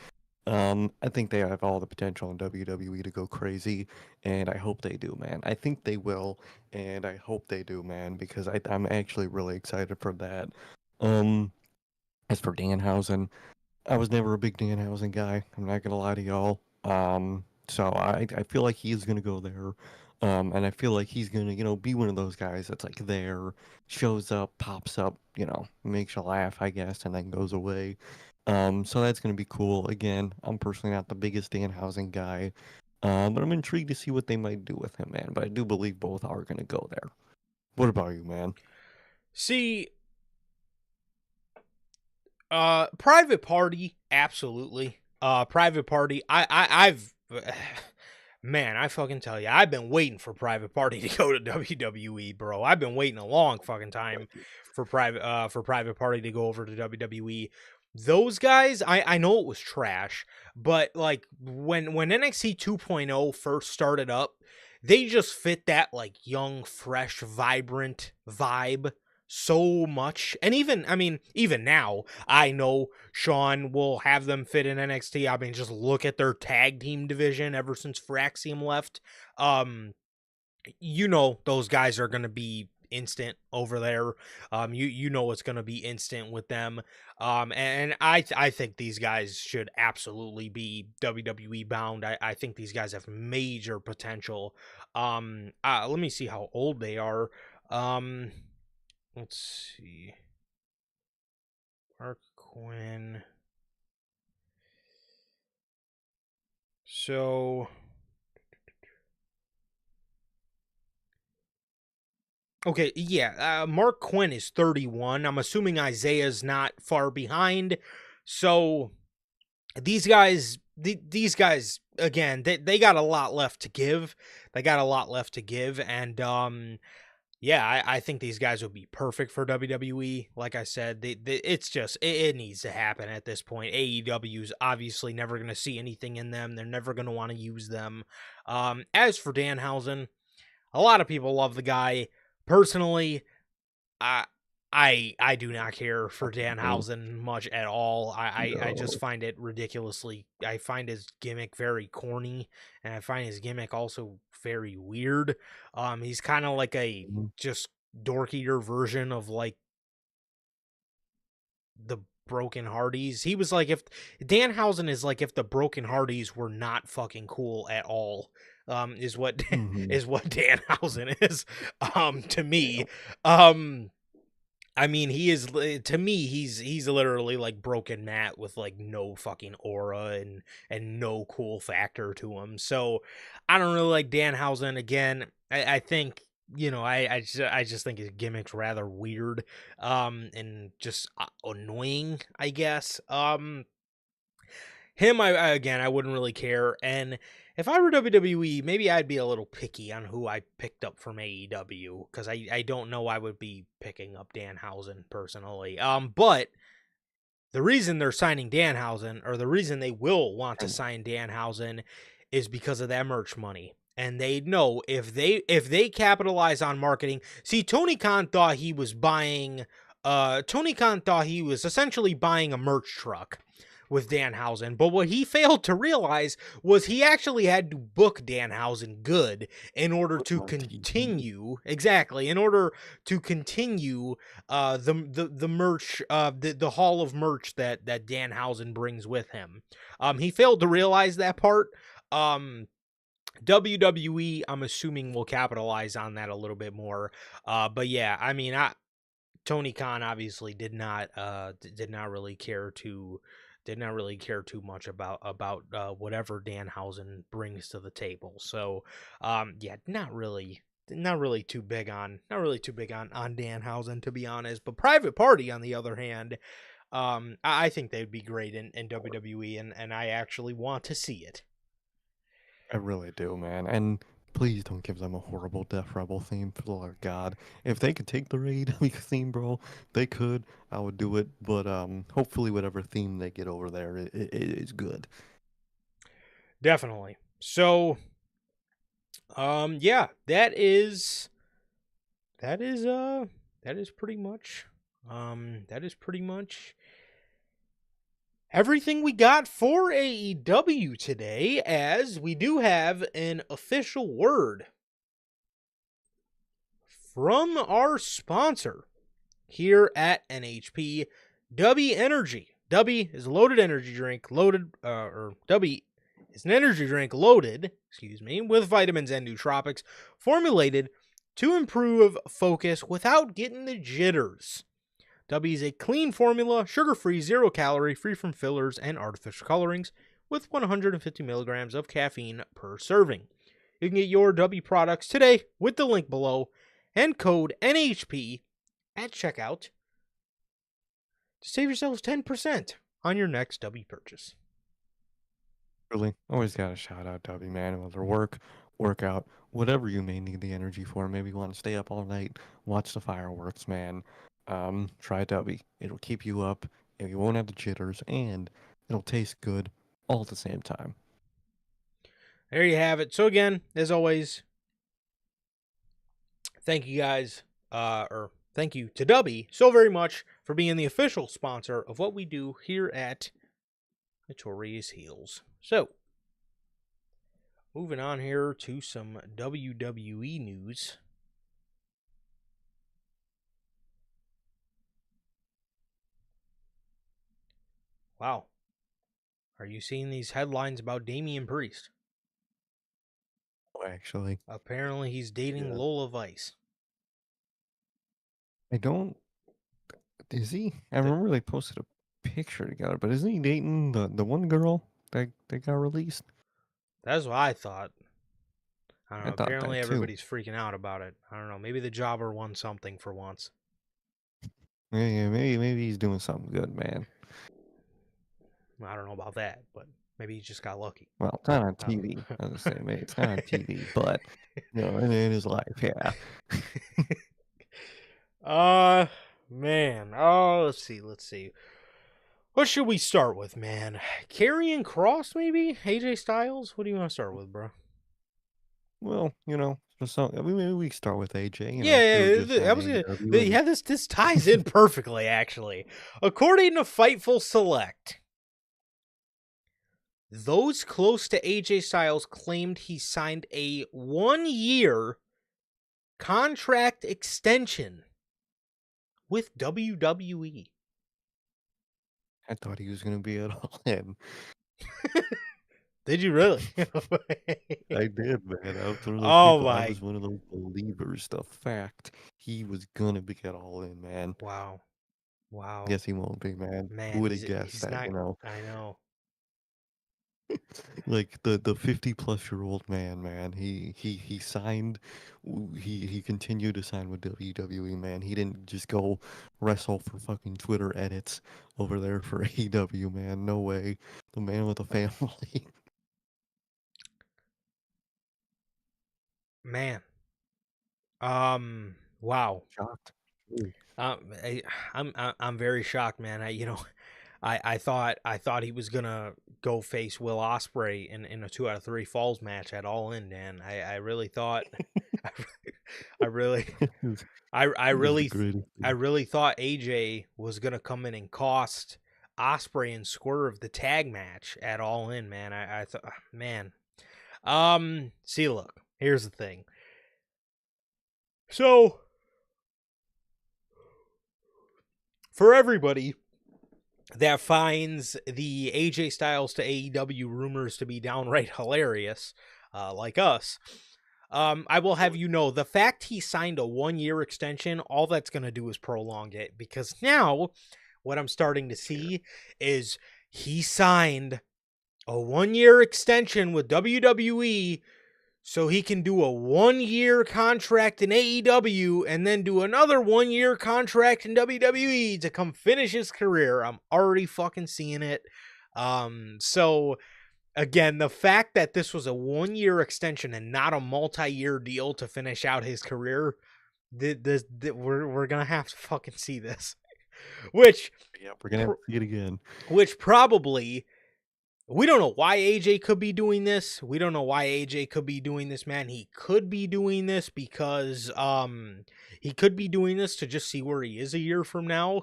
I think they have all the potential in WWE to go crazy, and I hope they do, man. I think they will, and I hope they do, man, because I'm actually really excited for that. Um, as for Danhausen, I was never a big Danhausen guy. I'm not gonna lie to y'all. So I feel like he's gonna go there. And I feel like he's gonna, be one of those guys that's like there, shows up, pops up, makes you laugh, I guess, and then goes away. So that's gonna be cool. Again, I'm personally not the biggest Danhausen guy. But I'm intrigued to see what they might do with him, man. But I do believe both are gonna go there. What about you, man? See, Private Party, absolutely. Private Party, I've man, I fucking tell you, I've been waiting for Private Party to go to WWE, bro. I've been waiting a long fucking time for Private Party to go over to WWE. Those guys, I know it was trash, but like when NXT 2.0 first started up, they just fit that like young, fresh, vibrant vibe so much. And even now, I know Sean will have them fit in NXT. I mean, just look at their tag team division ever since Fraxium left. Those guys are gonna be instant over there. You know it's gonna be instant with them. And I think these guys should absolutely be WWE bound. I think these guys have major potential. Let me see how old they are. Let's see. Mark Quinn. So, okay, yeah, Mark Quinn is 31. I'm assuming Isaiah's not far behind. So, these guys again, they got a lot left to give. They got a lot left to give, and yeah, I think these guys would be perfect for WWE. Like I said, it's just it needs to happen at this point. AEW's obviously never going to see anything in them. They're never going to want to use them. As for Danhausen, a lot of people love the guy. Personally, I I do not care for Oh, Danhausen much at all. I just no. find it ridiculously. I find his gimmick very corny, and I find his gimmick also very weird. He's kind of like a Mhm. just dorkier version of like the Broken Hardys. He was like if Danhausen is like if the Broken Hardys were not fucking cool at all. Is what Mhm. is what Danhausen is. To me. Um I mean, he is to me. He's literally like Broken Matt with like no fucking aura and no cool factor to him. So I don't really like Danhausen. Again, I think I just think his gimmick's rather weird, and just annoying. I guess. Him, I wouldn't really care. And if I were WWE, maybe I'd be a little picky on who I picked up from AEW because I don't know I would be picking up Danhausen personally. But the reason they're signing Danhausen, or the reason they will want to And sign Danhausen, is because of that merch money. And they know if they capitalize on marketing. See, Tony Khan thought he was buying. Tony Khan thought he was essentially buying a merch truck with Danhausen. But what he failed to realize was he actually had to book Danhausen good in order put to him on TV. continue exactly in order to continue the merch the hall of merch that Danhausen brings with him. He failed to realize that part. Um WWE, I'm assuming, will capitalize on that a little bit more. But yeah, I mean, Tony Khan obviously did not really care to did not really care too much about whatever Danhausen brings to the table. So yeah, not really too big on Danhausen, to be honest. But Private Party, on the other hand, I think they'd be great in WWE, and I actually want to see it. I really do, man. And Please don't give them a horrible Death Rebel theme, for the love of God. If they could take the AEW theme, bro, they could. I would do it. But hopefully whatever theme they get over there is good. Definitely. So, yeah, that is pretty much everything we got for AEW today, as we do have an official word from our sponsor here at NHP, W Energy. W is a loaded energy drink, W is an energy drink loaded, with vitamins and nootropics, formulated to improve focus without getting the jitters. W is a clean formula, sugar-free, zero-calorie, free from fillers and artificial colorings, with 150 milligrams of caffeine per serving. You can get your W products today with the link below and code NHP at checkout to save yourselves 10% on your next W purchase. Really, always got to shout out W, man. Whether workout, whatever you may need the energy for. Maybe you want to stay up all night, watch the fireworks, man. Try W. It'll keep you up, and you won't have the jitters, and it'll taste good all at the same time. There you have it. So again, as always, thank you guys, thank you to W so very much for being the official sponsor of what we do here at Notorious Heels. So, moving on here to some WWE news. Wow. Are you seeing these headlines about Damian Priest? Oh, actually, Apparently he's dating Lola Vice. I don't. Is he? I remember they posted a picture together, but isn't he dating the one girl that got released? That's what I thought. I don't know. I thought Apparently that too. everybody's freaking out about it. I don't know. Maybe the jobber won something for once. Yeah, maybe he's doing something good, man. I don't know about that, but maybe he just got lucky. Well, it's not on TV. I was gonna say, maybe it's not on TV, but in his life, yeah. Man. Oh, let's see. What should we start with, man? Karrion Kross, maybe? AJ Styles? What do you want to start with, bro? Well, maybe we start with AJ. This ties in perfectly, actually. According to Fightful Select, those close to AJ Styles claimed he signed a 1-year contract extension with WWE. I thought he was gonna be at All In. Did you really? I did, man. I was one of those Oh I was one of those believers. The fact he was gonna be at All In, man. Wow. Guess he won't be, man. Man, Who would have guessed that? I know. Like the 50-plus-year-old man. He signed. He continued to sign with WWE, man. He didn't just go wrestle for fucking Twitter edits over there for AEW, man. No way. The man with a family. Man. Wow. Shocked. I'm very shocked, man. I thought he was gonna go face Will Ospreay in a 2 out of 3 falls match at All In, man. I really thought, I really thought AJ was gonna come in and cost Ospreay and Swerve the tag match at All In, man. I thought, man. See, look, here's the thing. So, for everybody that finds the AJ Styles to AEW rumors to be downright hilarious, like us, I will have you know, the fact he signed a 1-year extension, all that's going to do is prolong it, because now what I'm starting to see is he signed a 1-year extension with WWE so he can do a 1-year contract in AEW and then do another 1-year contract in WWE to come finish his career. I'm already fucking seeing it. So again, the fact that this was a 1-year extension and not a multi-year deal to finish out his career, we're gonna have to fucking see this. Which Yeah, we're gonna have to see it again. probably, we don't know why AJ could be doing this. We don't know why AJ could be doing this, man. He could be doing this because he could be doing this to just see where he is a year from now.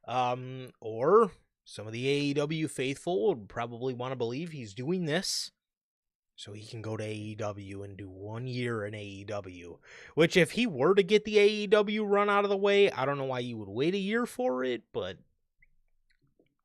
Or some of the AEW faithful would probably want to believe he's doing this so he can go to AEW and do 1 year in AEW. Which, if he were to get the AEW run out of the way, I don't know why you would wait a year for it, but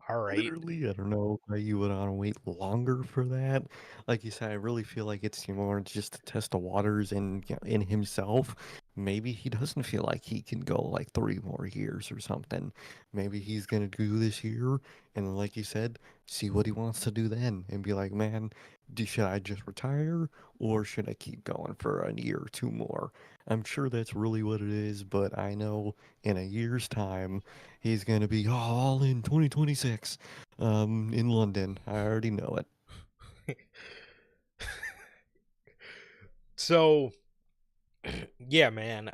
all right. Literally, I don't know why you would want to wait longer for that. Like you said, I really feel like it's more just to test the waters and in himself. Maybe he doesn't feel like he can go like 3 more years or something. Maybe he's gonna do this year, and like you said, see what he wants to do then, and be like, man, should I just retire or should I keep going for a year or 2 more? I'm sure that's really what it is, but I know in a year's time he's gonna be all in 2026, in London. I already know it. So, yeah, man.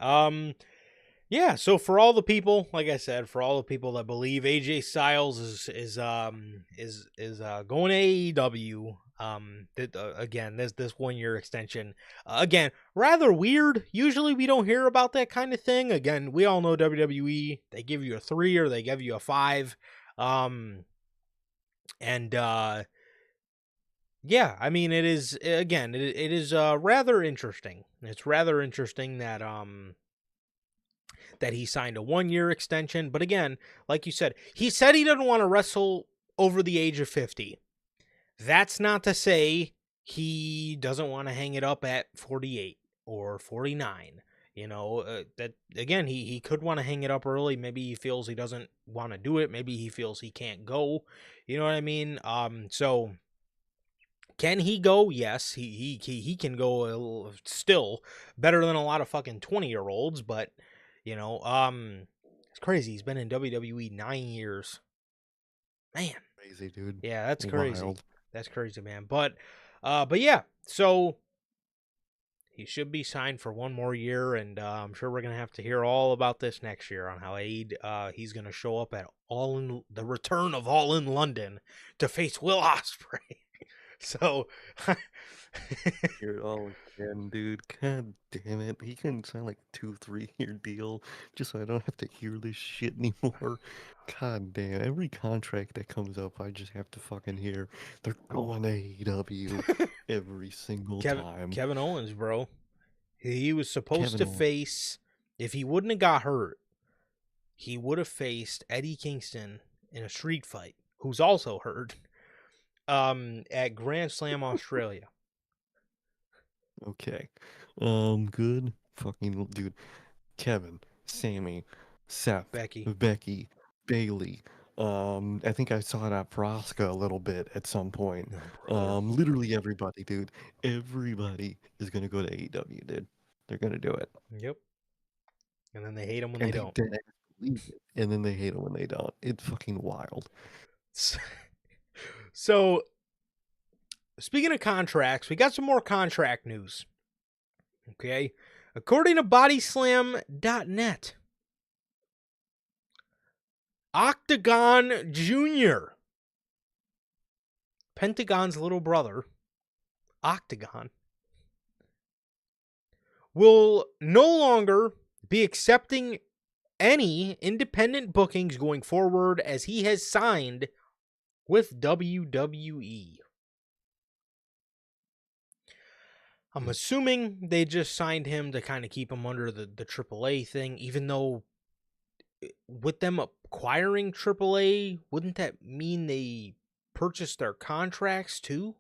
Yeah. So for all the people, like I said, for all the people that believe AJ Styles is going to AEW, again, this 1 year extension, again, rather weird. Usually we don't hear about that kind of thing. Again, we all know WWE, they give you a 3 or they give you a 5, and yeah, I mean, it is, again, it is rather interesting. It's rather interesting that that he signed a 1 year extension. But again, like you said, he said he doesn't want to wrestle over the age of 50. That's not to say he doesn't want to hang it up at 48 or 49. You know, that again, he could want to hang it up early. Maybe he feels he doesn't want to do it. Maybe he feels he can't go. You know what I mean? So can he go? Yes, he can go still better than a lot of fucking 20-year-olds, but you know, it's crazy. He's been in WWE 9 years. Man. Crazy, dude. Yeah, that's crazy. Wild. That's crazy, man. But yeah, so he should be signed for 1 more year, and I'm sure we're gonna have to hear all about this next year on how he's gonna show up at All in the return of All in London to face Will Ospreay. So Hear it all again, dude. God damn it. He can sign like 2, 3 year deal just so I don't have to hear this shit anymore. God damn. Every contract that comes up, I just have to fucking hear they're going to AEW every single time. Kevin Owens, bro. He was supposed Kevin to Owens. face, if he wouldn't have got hurt, he would have faced Eddie Kingston in a street fight, who's also hurt, at Grand Slam Australia. Okay. Good. Fucking dude. Kevin, Sammy, Seth, Becky. Bailey. I think I saw it at Frosca a little bit at some point. Oh, Literally everybody, dude. Everybody is gonna go to AEW, dude. They're gonna do it. Yep. And then they hate him when And they they don't. dead ass believe it. And then they hate it when they don't. It's fucking wild. So, speaking of contracts, we got some more contract news. Okay. According to bodyslam.net, Octagon Jr., Pentagon's little brother, Octagon, will no longer be accepting any independent bookings going forward as he has signed with WWE. I'm assuming they just signed him to kind of keep him under the AAA thing, even though with them acquiring AAA, wouldn't that mean they purchased their contracts too?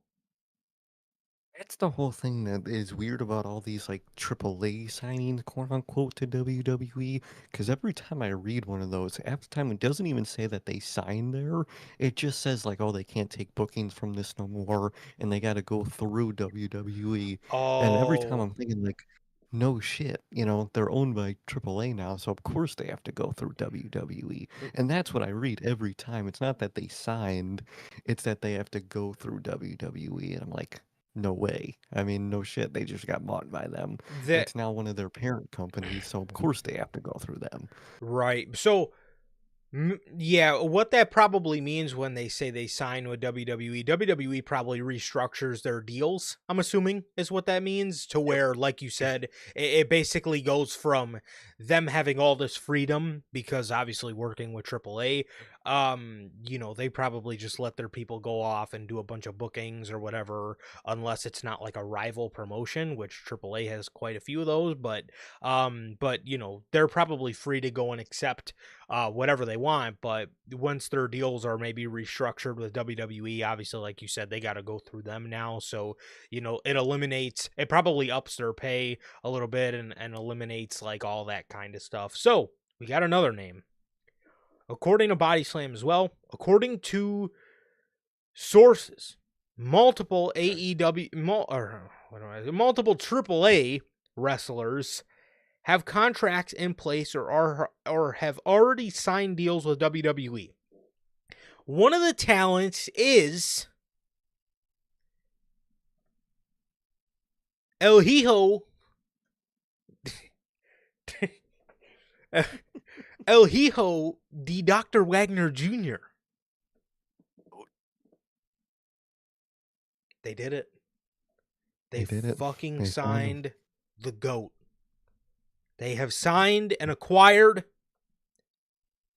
That's the whole thing that is weird about all these like AAA signings, quote unquote, to WWE. Because every time I read one of those, half the time it doesn't even say that they signed there. It just says like, oh, they can't take bookings from this no more, and they got to go through WWE. And every time Oh, I'm thinking like, no shit, you know, they're owned by AAA now, so of course they have to go through WWE. And that's what I read every time. It's not that they signed, it's that they have to go through WWE. And I'm like, no way. I mean, no shit. They just got bought by them. That It's now one of their parent companies, so of course they have to go through them. right. So yeah, what that probably means when they say they sign with WWE probably restructures their deals, I'm assuming is what that means, to Yep. where, like you said, it basically goes from them having all this freedom, because obviously working with AAA, they probably just let their people go off and do a bunch of bookings or whatever, unless it's not like a rival promotion, which AAA has quite a few of those, but they're probably free to go and accept whatever they want. But once their deals are maybe restructured with WWE, obviously, like you said, they got to go through them now. So, it probably ups their pay a little bit, and eliminates like all that kind of stuff. So we got another name. According to Body Slam as well, according to sources, multiple multiple AAA wrestlers have contracts in place or have already signed deals with WWE. One of the talents is El Hijo El Hijo de Dr. Wagner Jr. They did it. They did it. fucking They signed him. signed the GOAT. They have signed and acquired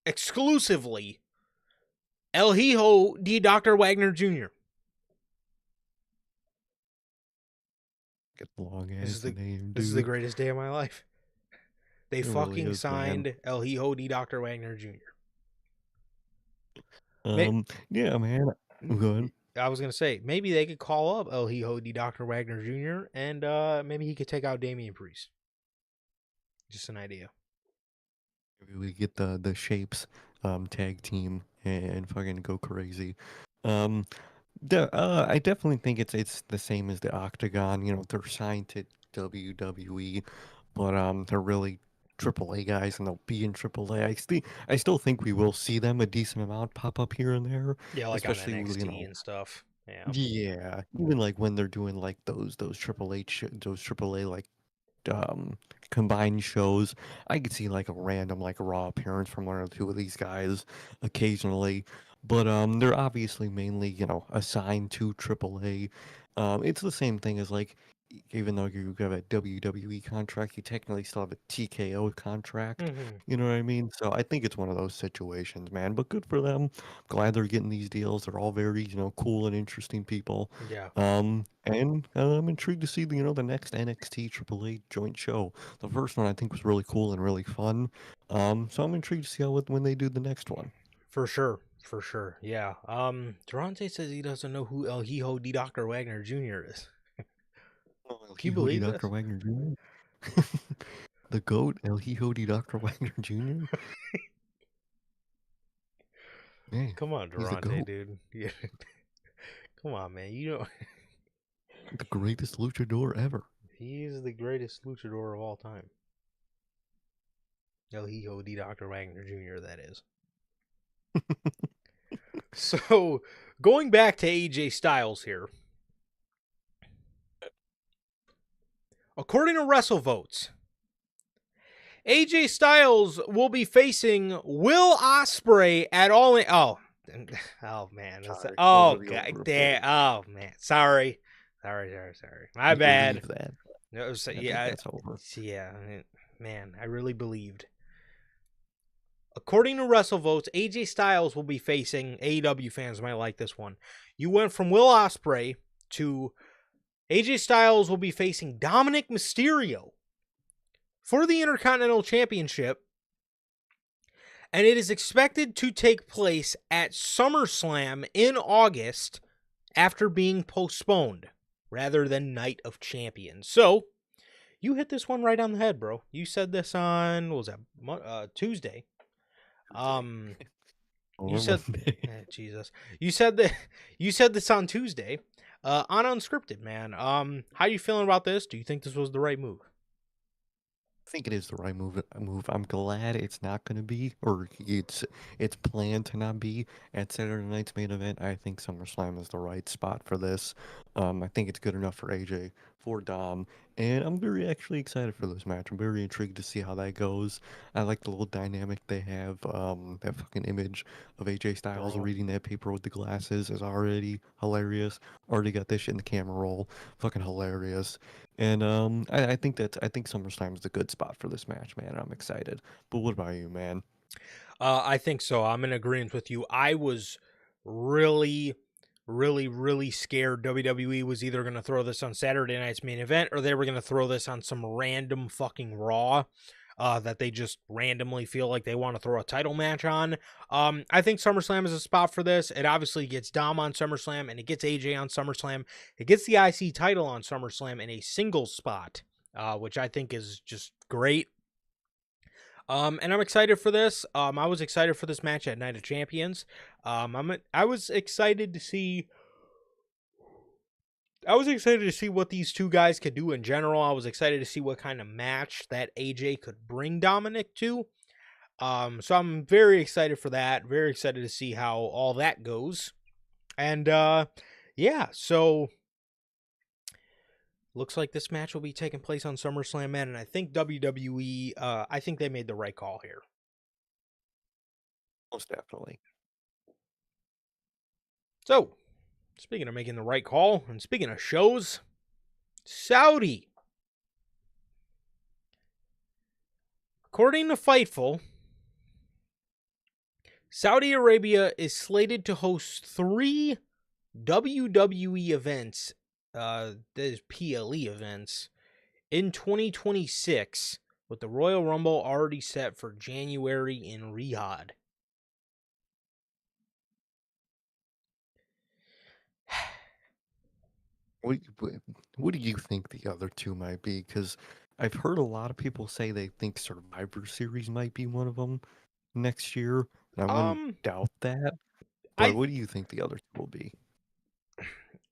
exclusively El Hijo de Dr. Wagner Jr. Get the long ass name, dude. This is the greatest day of my life. They It really fucking is, signed man. El Hijo de Dr. Wagner Jr. Yeah, man. Go ahead. I was gonna say, maybe they could call up El Hijo de Dr. Wagner Jr. and maybe he could take out Damian Priest. Just an idea. Maybe we get the shapes tag team and fucking go crazy. Um, I definitely think it's the same as the Octagon. You know, they're signed to WWE, but they're really AAA guys, and they'll be in AAA. I still think we will see them a decent amount pop up here and there, Yeah, like on especially with, NXT and stuff. Yeah. yeah, even like when they're doing like those those AAA like um combined shows. I could see like a random like Raw appearance from one or two of these guys occasionally, but they're obviously mainly, you know, assigned to AAA. It's the same thing as like, even though you have a WWE contract, you technically still have a TKO contract. Mm-hmm. You know what I mean? So I think it's one of those situations, man. But good for them. Glad they're getting these deals. They're all very, you know, cool and interesting people. Yeah. And I'm intrigued to see the next NXT AAA joint show. The first one I think was really cool and really fun. So I'm intrigued to see when they do the next one. For sure. For sure. Yeah. Durante says he doesn't know who El Hijo de Dr. Wagner Jr. is. Oh, El Can you Hijo de believe Dr. this? Wagner Jr. The GOAT, El Hijo de Dr. Wagner Jr. Man, Come on, he's the Durante, GOAT, dude. Yeah. Come on, man. You know the greatest luchador ever. he's the greatest luchador of all time. El Hijo de Dr. Wagner Jr., that is. So, going back to AJ Styles here. According to WrestleVotes, AJ Styles will be facing Will Ospreay at All In. Oh man. Sorry, Oh over the god over damn. Oh man. Sorry. My I bad. believe that. No, I think that's over. Man, I really believed. According to WrestleVotes, AJ Styles will be facing, AEW fans might like this one. You went from Will Ospreay to AJ Styles will be facing Dominic Mysterio for the Intercontinental Championship, and it is expected to take place at SummerSlam in August after being postponed rather than Night of Champions. So, you hit this one right on the head, bro. You said this on, what was that, Tuesday. You Or said, Monday. Jesus. You said this on Tuesday, on Unscripted, man. How you feeling about this? Do you think this was the right move? think it is the right move. I'm glad it's not going to be, or it's planned to not be at Saturday night's main event. I think SummerSlam is the right spot for this. I think it's good enough for AJ, for Dom, and I'm very actually excited for this match. I'm very intrigued to see how that goes. I like the little dynamic they have. That fucking image of AJ Styles Bro. reading that paper with the glasses is already hilarious. Already got this shit in the camera roll. Fucking hilarious. And I think SummerSlam is a good spot for this match, man. I'm excited. But what about you, man? I think so. I'm in agreement with you. I was really, really scared WWE was either going to throw this on Saturday night's main event or they were going to throw this on some random fucking Raw that they just randomly feel like they want to throw a title match on. I think SummerSlam is a spot for this. It obviously gets Dom on SummerSlam and it gets AJ on SummerSlam. It gets the IC title on SummerSlam in a single spot, which I think is just great. And I'm excited for this. I was excited for this match at Night of Champions. I was excited to see. I was excited to see what these two guys could do in general. I was excited to see what kind of match that AJ could bring Dominic to. So I'm very excited for that. Very excited to see how all that goes. And yeah, so looks like this match will be taking place on SummerSlam, man. And I think WWE, I think they made the right call here. Most definitely. So, speaking of making the right call, and speaking of shows, Saudi. According to Fightful, Saudi Arabia is slated to host 3 WWE events, that is PLE events, in 2026, with the Royal Rumble already set for January in Riyadh. What, what do you think the other two might be? Because I've heard a lot of people say they think Survivor Series might be one of them next year, and I wouldn't Um, doubt that. But I what do you think the other two will be?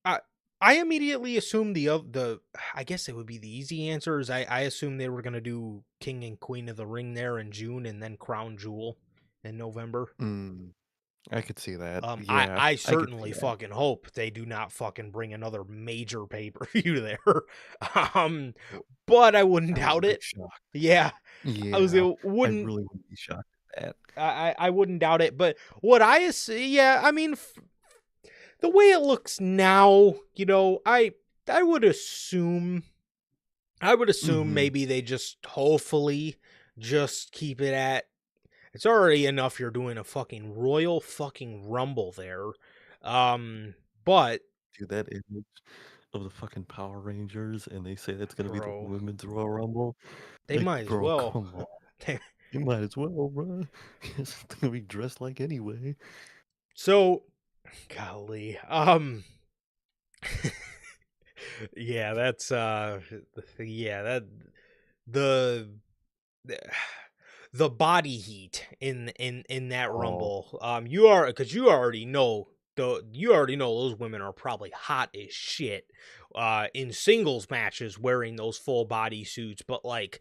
I I immediately assumed the I guess it would be the easy answer is I assumed they were gonna do King and Queen of the Ring there in June and then Crown Jewel in November. Mm, I could see that. I Yeah, I I could see certainly that. fucking hope they do not fucking bring another major pay per view there. um, Well, but I wouldn't I doubt wouldn't be it. shocked. Yeah, I was Yeah, it I wouldn't really wouldn't be shocked at that. I wouldn't doubt it. But what yeah, I mean, the way it looks now, I would assume Mm-hmm. maybe they just hopefully just keep it at it's already enough you're doing a fucking Royal fucking Rumble there. Um but Dude, that image of the fucking Power Rangers, and they say that's gonna be the bro, women's Royal Rumble. they Like, might as bro, well. come on. You might as well, bro. It's gonna be dressed like anyway. So golly. Yeah, that's yeah, that the the body heat in that Oh, Rumble. You are because you already know those women are probably hot as shit in singles matches wearing those full body suits, but like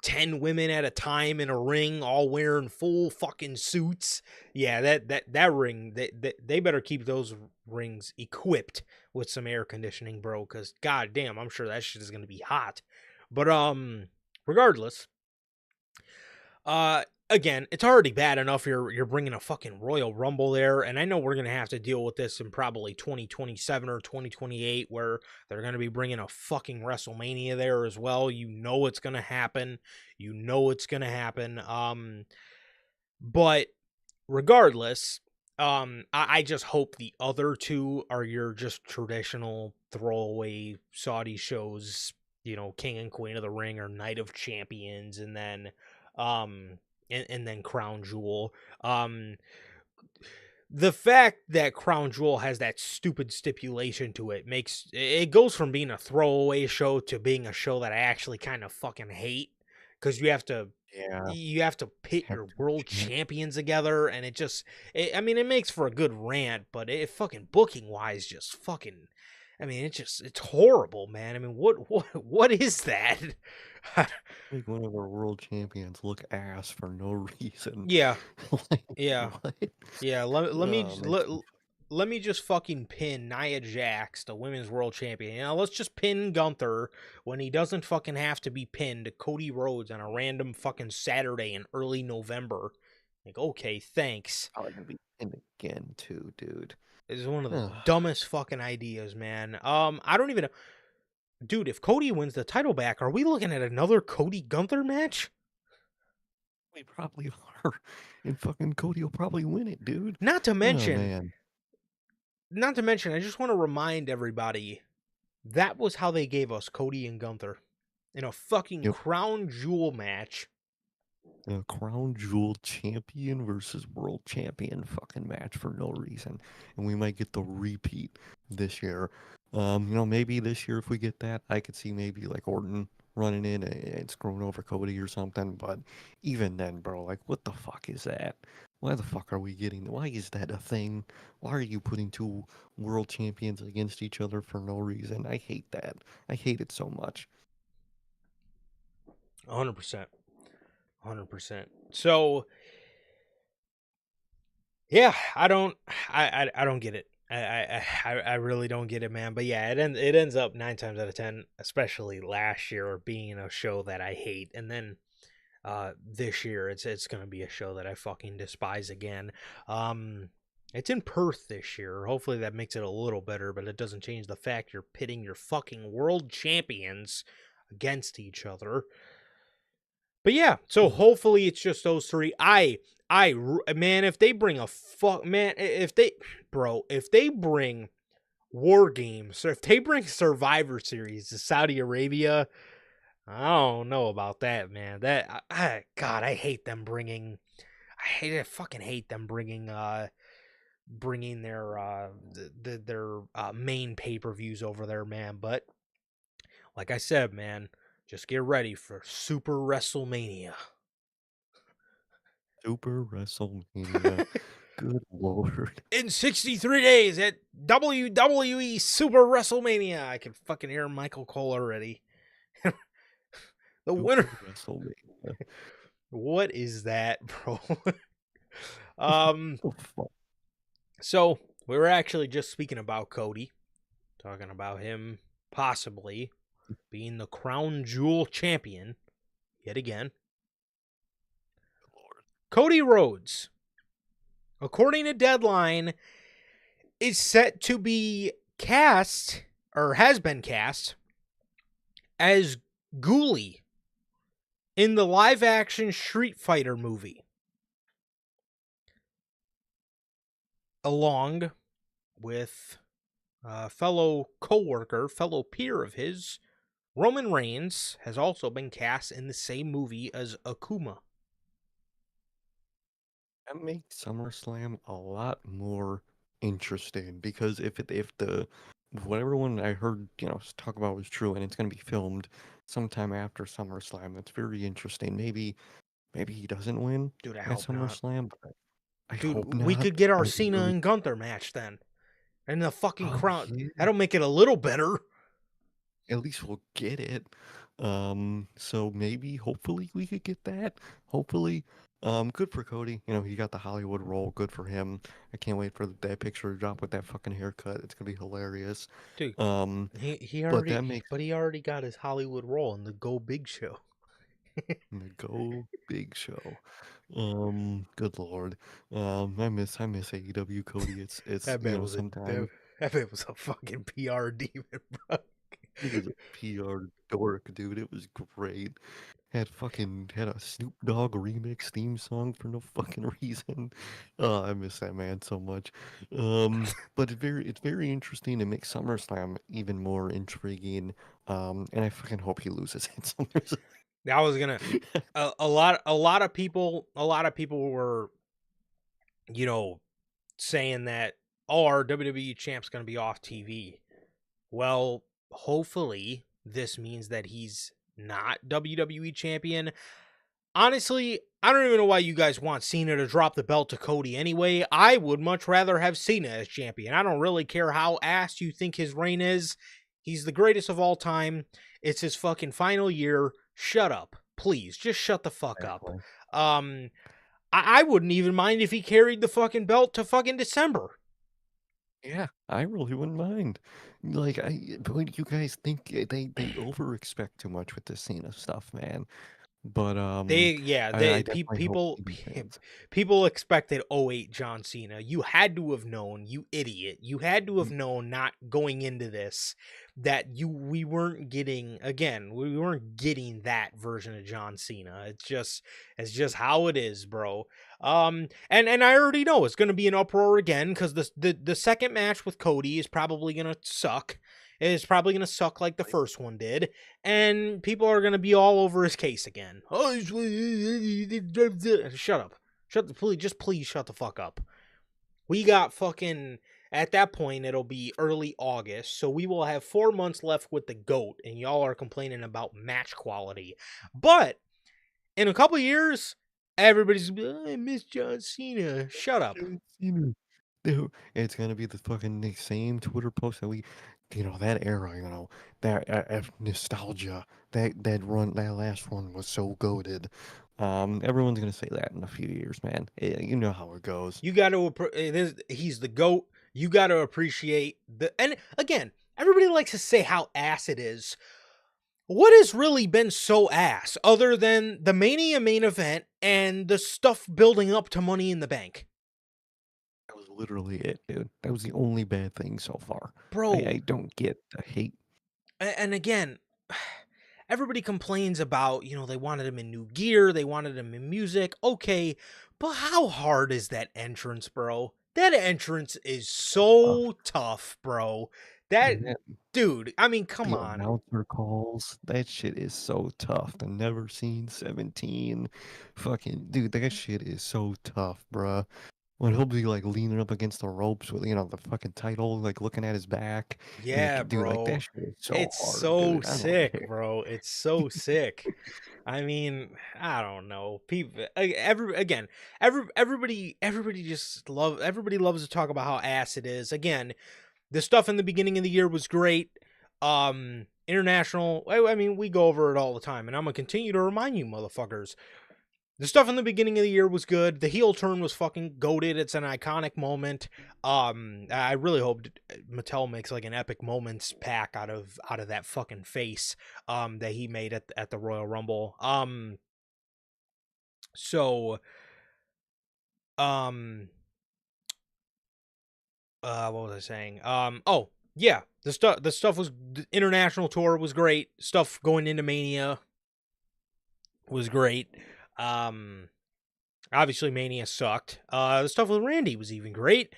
10 women at a time in a ring all wearing full fucking suits. Yeah, that ring they better keep those rings equipped with some air conditioning, bro, cuz god damn, I'm sure that shit is going to be hot. But regardless, again, it's already bad enough you're bringing a fucking Royal Rumble there, and I know we're gonna have to deal with this in probably 2027 or 2028, where they're gonna be bringing a fucking WrestleMania there as well. You know it's gonna happen. You know it's gonna happen. But regardless, I just hope the other two are your just traditional throwaway Saudi shows, King and Queen of the Ring or Night of Champions, and then um and then Crown Jewel. The fact that Crown Jewel has that stupid stipulation to it makes it goes from being a throwaway show to being a show that I actually kind of fucking hate because yeah. you have to pit Have your to world chant. champions together, and I mean, it makes for a good rant, but it fucking booking wise just fucking I mean, it's horrible, man. I mean, what is that? Make one of our world champions look ass for no reason. Yeah, Like, yeah, what? yeah. Makes me Let me just fucking pin Nia Jax, the women's world champion. You know, let's just pin Gunther when he doesn't fucking have to be pinned to Cody Rhodes on a random fucking Saturday in early November. Like, okay, thanks. probably gonna be in again too, dude. This is one of the Ugh. dumbest fucking ideas, man. I don't even know. Dude, if Cody wins the title back, are we looking at another Cody Gunther match? We probably are. And fucking Cody will probably win it, dude. Not to Oh mention, man. I just want to remind everybody that was how they gave us Cody and Gunther in a fucking Yep. crown jewel match. A crown jewel champion versus world champion fucking match for no reason. And we might get the repeat this year. Maybe this year if we get that, I could see maybe like Orton running in and screwing over Cody or something. But even then, bro, like what the fuck is that? Why the fuck are we getting? Why is that a thing? Why are you putting two world champions against each other for no reason? I hate that. I hate it so much. 100%. 100%. So, yeah, I don't get it. I really don't get it, man. But yeah, it ends up 9 times out of 10, especially last year, being a show that I hate, and then this year it's gonna be a show that I fucking despise again. It's in Perth this year. Hopefully that makes it a little better, but it doesn't change the fact you're pitting your fucking world champions against each other. But yeah, so hopefully it's just those three. Man, if they bring if they bring War Games, or if they bring Survivor Series to Saudi Arabia, I don't know about that, man. God, I hate them bringing. I fucking hate them bringing their main pay-per-views over there, man. But like I said, man, just get ready for Super WrestleMania. Super WrestleMania. Good lord. In 63 days at WWE Super WrestleMania. I can fucking hear Michael Cole already. The winner. WrestleMania. What is that, bro? Oh, fuck. So we were actually just speaking about Cody, talking about him possibly being the crown jewel champion yet again. Lord. Cody Rhodes, according to Deadline, is set to be cast, or has been cast, as Ghoulie in the live-action Street Fighter movie, along with fellow co-worker, fellow peer of his, Roman Reigns, has also been cast in the same movie as Akuma. That makes SummerSlam a lot more interesting because if what everyone I heard, talk about was true and it's gonna be filmed sometime after SummerSlam, that's very interesting. Maybe he doesn't win Dude, I at hope not. SummerSlam, but I Dude, hope we not. could get our I Cena really and Gunther match then. And the fucking Oh crown. yeah. That'll make it a little better. At least we'll get it. So maybe, hopefully, we could get that. Hopefully, good for Cody. He got the Hollywood role. Good for him. I can't wait for that picture to drop with that fucking haircut. It's gonna be hilarious. Dude, Um, he but already that makes he already got his Hollywood role in the Go Big Show. the Go Big Show. Good lord. I miss AEW Cody. It's That man was sometimes that man was a fucking PR demon, bro. he was a PR dork, dude. It was great. Had a Snoop Dogg remix theme song for no fucking reason. Oh, I miss that man so much. But it's very interesting to make SummerSlam even more intriguing. And I fucking hope he loses at SummerSlam. I was gonna a lot of people were, saying that, oh, our WWE champ's gonna be off TV. Well, hopefully this means that he's not WWE champion. honestly, I don't even know why you guys want Cena to drop the belt to Cody anyway. I would much rather have Cena as champion. I don't really care how ass you think his reign is. He's the greatest of all time. It's his fucking final year. Shut up. Please, just shut the fuck up. Exactly. Um, I wouldn't even mind if he carried the fucking belt to fucking December. Yeah, I really wouldn't mind. Like, but you guys think they over expect too much with this Cena stuff, man. But I definitely hope People Cena fans. people expected '08 John Cena. You had to have known, you idiot. You had to have Mm, known not going into this that we weren't getting, again, we weren't getting that version of John Cena. It's just how it is, bro. And I already know it's going to be an uproar again cuz the second match with Cody is probably going to suck. It's probably going to suck like the Like, first one did, and people are gonna be all over his case again. Oh, shut up! Please shut the fuck up. We got fucking at that point it'll be early August, so we will have 4 months left with the GOAT, and y'all are complaining about match quality. But in a couple years, everybody's gonna be, oh, I miss John Cena. Shut up. John Cena. Dude, it's gonna be the same Twitter post that that era, that nostalgia, that last run was so goated. Everyone's gonna say that in a few years, man. You know how it goes. You got to he's the GOAT. You got to appreciate and again, everybody likes to say how ass it is. What has really been so ass other than the Mania main event and the stuff building up to Money in the Bank? That was literally it, dude. That was the only bad thing so far. I Bro, don't get the hate. and again, everybody complains about, they wanted him in new gear, they wanted him in music. Okay, but how hard is that entrance, bro? That entrance is Uh, so tough, bro. That and that, dude, I mean, come the on. announcer calls, that shit is so tough. The never seen 17. Fucking, dude, that shit is so tough, bruh. When he'll be like leaning up against the ropes with the fucking title, like looking at his back, and Yeah, dude, like that bro. shit is so It's hard, so dude. I don't sick, care. bro. It's so sick. I mean, I don't know. People, everybody loves to talk about how ass it is. Again, the stuff in the beginning of the year was great. International. I mean, we go over it all the time, and I'm gonna continue to remind you, motherfuckers. The stuff in the beginning of the year was good. The heel turn was fucking goated. It's an iconic moment. I really hope Mattel makes like an epic moments pack out of that fucking face that he made at the Royal Rumble. So um what was I saying? Oh yeah, the stuff was the international tour was great. Stuff going into Mania was great. Um Obviously Mania sucked. The stuff with Randy was even great.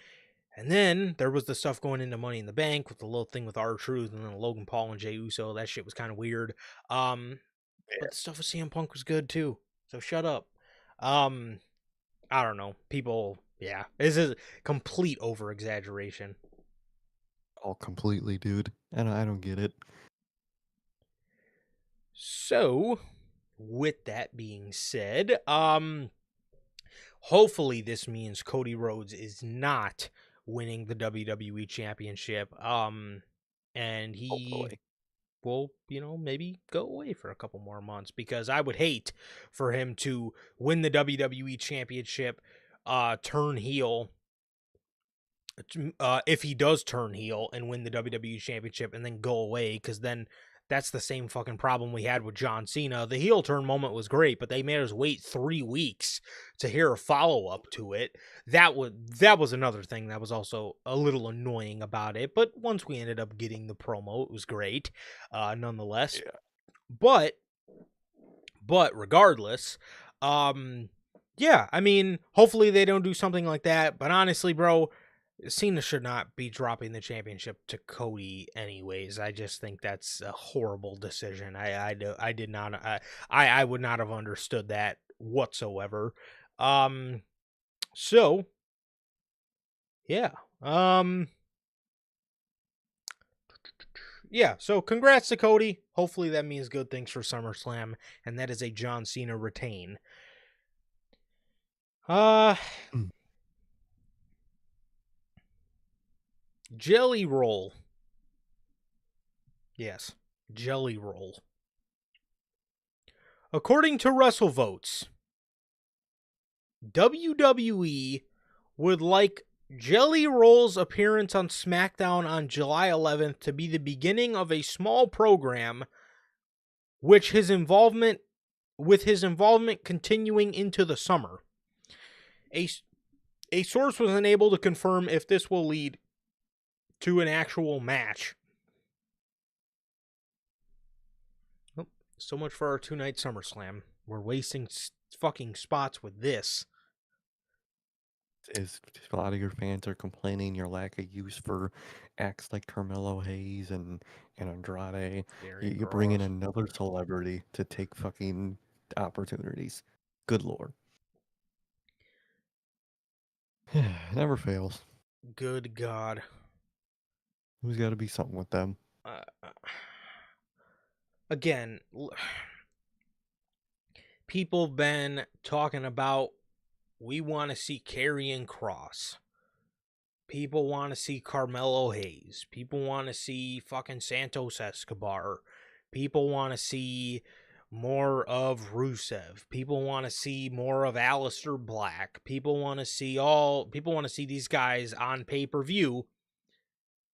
And then there was the stuff going into Money in the Bank with the little thing with R-Truth and then Logan Paul and Jey Uso. That shit was kind of weird. But the stuff with CM Punk was good too. So shut up. Um, I don't know. People, yeah, this is complete over exaggeration. All completely, dude. And I don't get it. So, with that being said, hopefully this means Cody Rhodes is not winning the WWE championship. And he Hopefully. will, maybe go away for a couple more months because I would hate for him to win the WWE championship, turn heel. If he does turn heel and win the WWE championship and then go away, because then that's the same fucking problem we had with John Cena. The heel turn moment was great, but they made us wait 3 weeks to hear a follow up to it. That was another thing that was also a little annoying about it. But once we ended up getting the promo, it was great, nonetheless. Yeah. But regardless, yeah, I mean, hopefully they don't do something like that. But honestly, bro, Cena should not be dropping the championship to Cody anyways. I just think that's a horrible decision. I did not I would not have understood that whatsoever. So yeah. yeah, so congrats to Cody. Hopefully that means good things for SummerSlam, and that is a John Cena retain. Mm. Jelly Roll. Yes, Jelly Roll. According to WrestleVotes, WWE would like Jelly Roll's appearance on SmackDown on July 11th to be the beginning of a small program with his involvement continuing into the summer. A source was unable to confirm if this will lead to an actual match. Oh, so much for our 2-night SummerSlam. We're wasting fucking spots with this. Is a lot of your fans are complaining your lack of use for acts like Carmelo Hayes and Andrade. You bring in Kross. another celebrity to take fucking opportunities. Good lord. Never fails. Good God. There's got to be something with them. Again, people have been talking about we want to see Karrion Kross. People want to see Carmelo Hayes. People want to see fucking Santos Escobar. People want to see more of Rusev. People want to see more of Aleister Black. People want to see these guys on pay-per-view.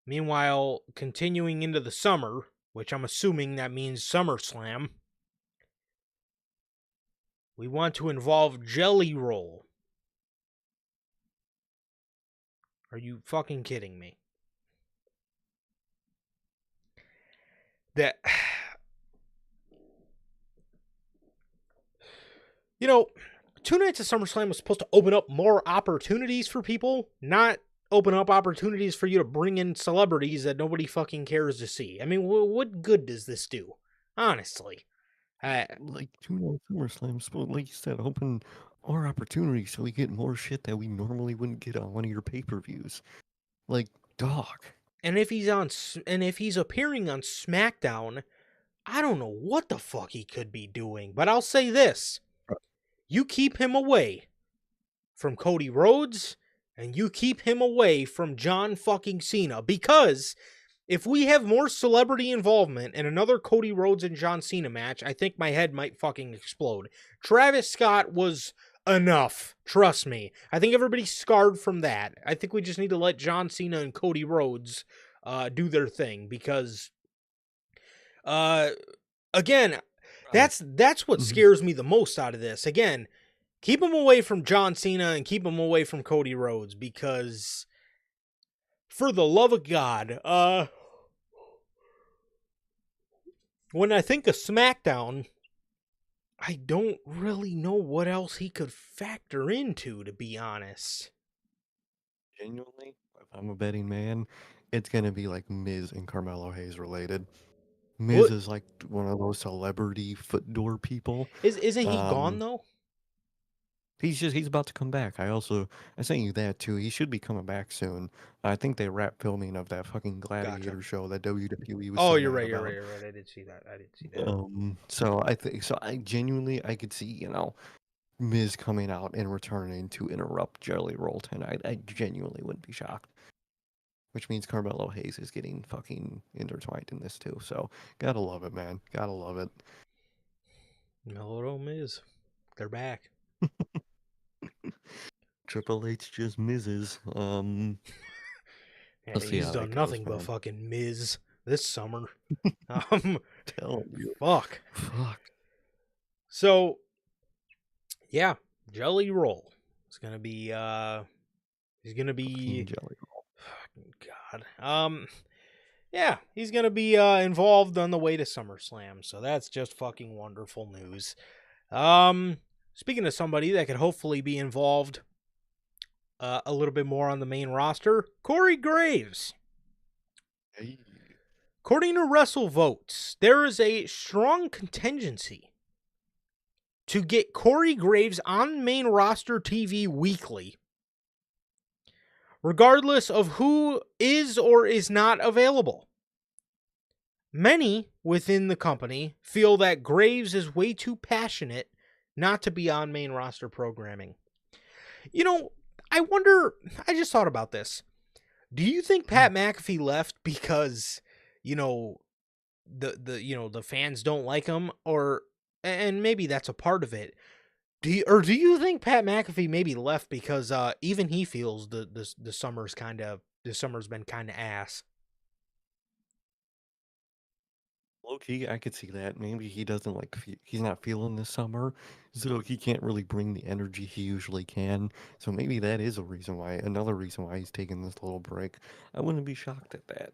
Meanwhile, continuing into the summer, which I'm assuming that means SummerSlam, we want to involve Jelly Roll. Are you fucking kidding me? That, you know, 2 nights of SummerSlam was supposed to open up more opportunities for people, not open up opportunities for you to bring in celebrities that nobody fucking cares to see. I mean, what good does this do? Honestly. Like 2 night SummerSlam, like you said, open our opportunities so we get more shit that we normally wouldn't get on one of your pay-per-views. Like, dog. And if he's appearing on SmackDown, I don't know what the fuck he could be doing. But I'll say this. You keep him away from Cody Rhodes, and you keep him away from John fucking Cena. Because if we have more celebrity involvement in another Cody Rhodes and John Cena match, I think my head might fucking explode. Travis Scott was enough. Trust me. I think everybody's scarred from that. I think we just need to let John Cena and Cody Rhodes do their thing. Because, again, that's what scares me the most out of this. Again, keep him away from John Cena and keep him away from Cody Rhodes, because for the love of God, when I think of SmackDown, I don't really know what else he could factor into, to be honest. Genuinely, if I'm a betting man, it's gonna be like Miz and Carmelo Hayes related. Miz is like one of those celebrity foot door people. Isn't he gone though? He's about to come back. I sent you that too. He should be coming back soon. I think they wrapped filming of that fucking gladiator show that WWE was. Oh, you're right. I did see that. So I genuinely I could see, Miz coming out and returning to interrupt Jelly Roll tonight. I genuinely wouldn't be shocked. Which means Carmelo Hayes is getting fucking intertwined in this too. So gotta love it, man. Gotta love it. Hello, Miz. They're back. Triple H just Miz's. He's done nothing but fucking Miz this summer. Telling you. Fuck. So, yeah, Jelly Roll. It's gonna be he's gonna be Jelly Roll. God. Yeah, he's gonna be involved on the way to SummerSlam. So that's just fucking wonderful news. Speaking of somebody that could hopefully be involved a little bit more on the main roster, Corey Graves. Hey. According to WrestleVotes, there is a strong contingency to get Corey Graves on main roster TV weekly, regardless of who is or is not available. Many within the company feel that Graves is way too passionate not to be on main roster programming. I wonder, I just thought about this. Do you think Pat McAfee left because, you know, the fans don't like him, or and maybe that's a part of it. Do you think Pat McAfee maybe left because even he feels the summer's been kind of ass? Low key, I could see that. Maybe he doesn't he's not feeling this summer, so he can't really bring the energy he usually can. So maybe that is another reason why he's taking this little break. I wouldn't be shocked at that.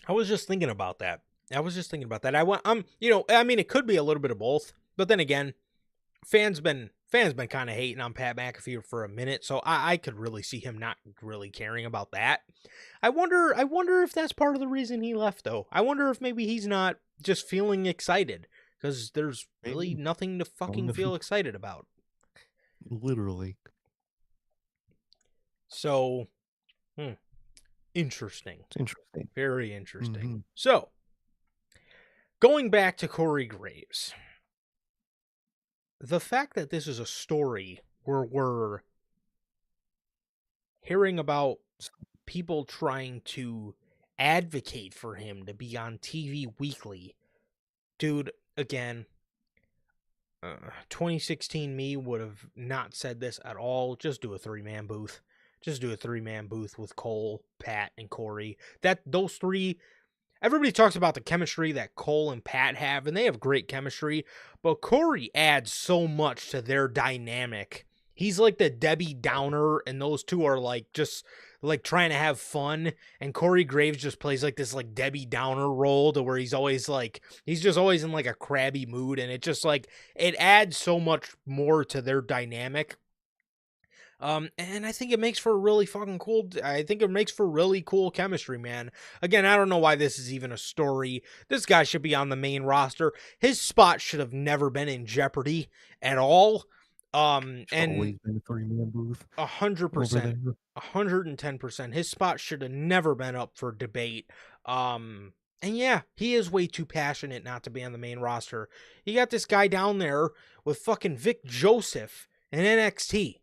I was just thinking about that. I mean, it could be a little bit of both, but then again, fans been kind of hating on Pat McAfee for a minute, so I could really see him not really caring about that. I wonder if that's part of the reason he left, though. I wonder if maybe he's not just feeling excited because there's really Maybe. nothing to fucking feel excited about. Literally. So, interesting. It's interesting. Very interesting. Mm-hmm. So, going back to Corey Graves, the fact that this is a story where we're hearing about people trying to advocate for him to be on TV weekly, dude, again, 2016 me would have not said this at all. Just do a 3-man booth. Just do a 3-man booth with Cole, Pat, and Corey. Those three, everybody talks about the chemistry that Cole and Pat have, and they have great chemistry, but Corey adds so much to their dynamic. He's like the Debbie Downer, and those two are like just like trying to have fun, and Corey Graves just plays like this like Debbie Downer role to where he's just always in like a crabby mood, and it just like it adds so much more to their dynamic. And I think it makes for really fucking cool. I think it makes for really cool chemistry, man. Again, I don't know why this is even a story. This guy should be on the main roster. His spot should have never been in jeopardy at all. And always been a 3-man booth. 100%, 110%. His spot should have never been up for debate. And yeah, he is way too passionate not to be on the main roster. You got this guy down there with fucking Vic Joseph in NXT.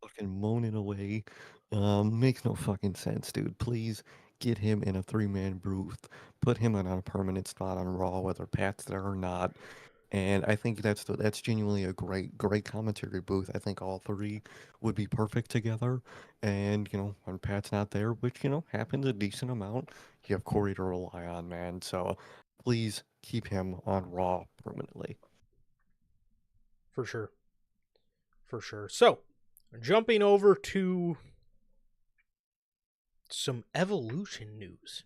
Fucking moaning away. Makes no fucking sense, dude. Please get him in a 3-man booth. Put him on a permanent spot on Raw, whether Pat's there or not. And I think that's genuinely a great commentary booth. I think all three would be perfect together. And when Pat's not there, which happens a decent amount, you have Corey to rely on, man. So please keep him on Raw permanently. For sure. So, jumping over to some Evolution news.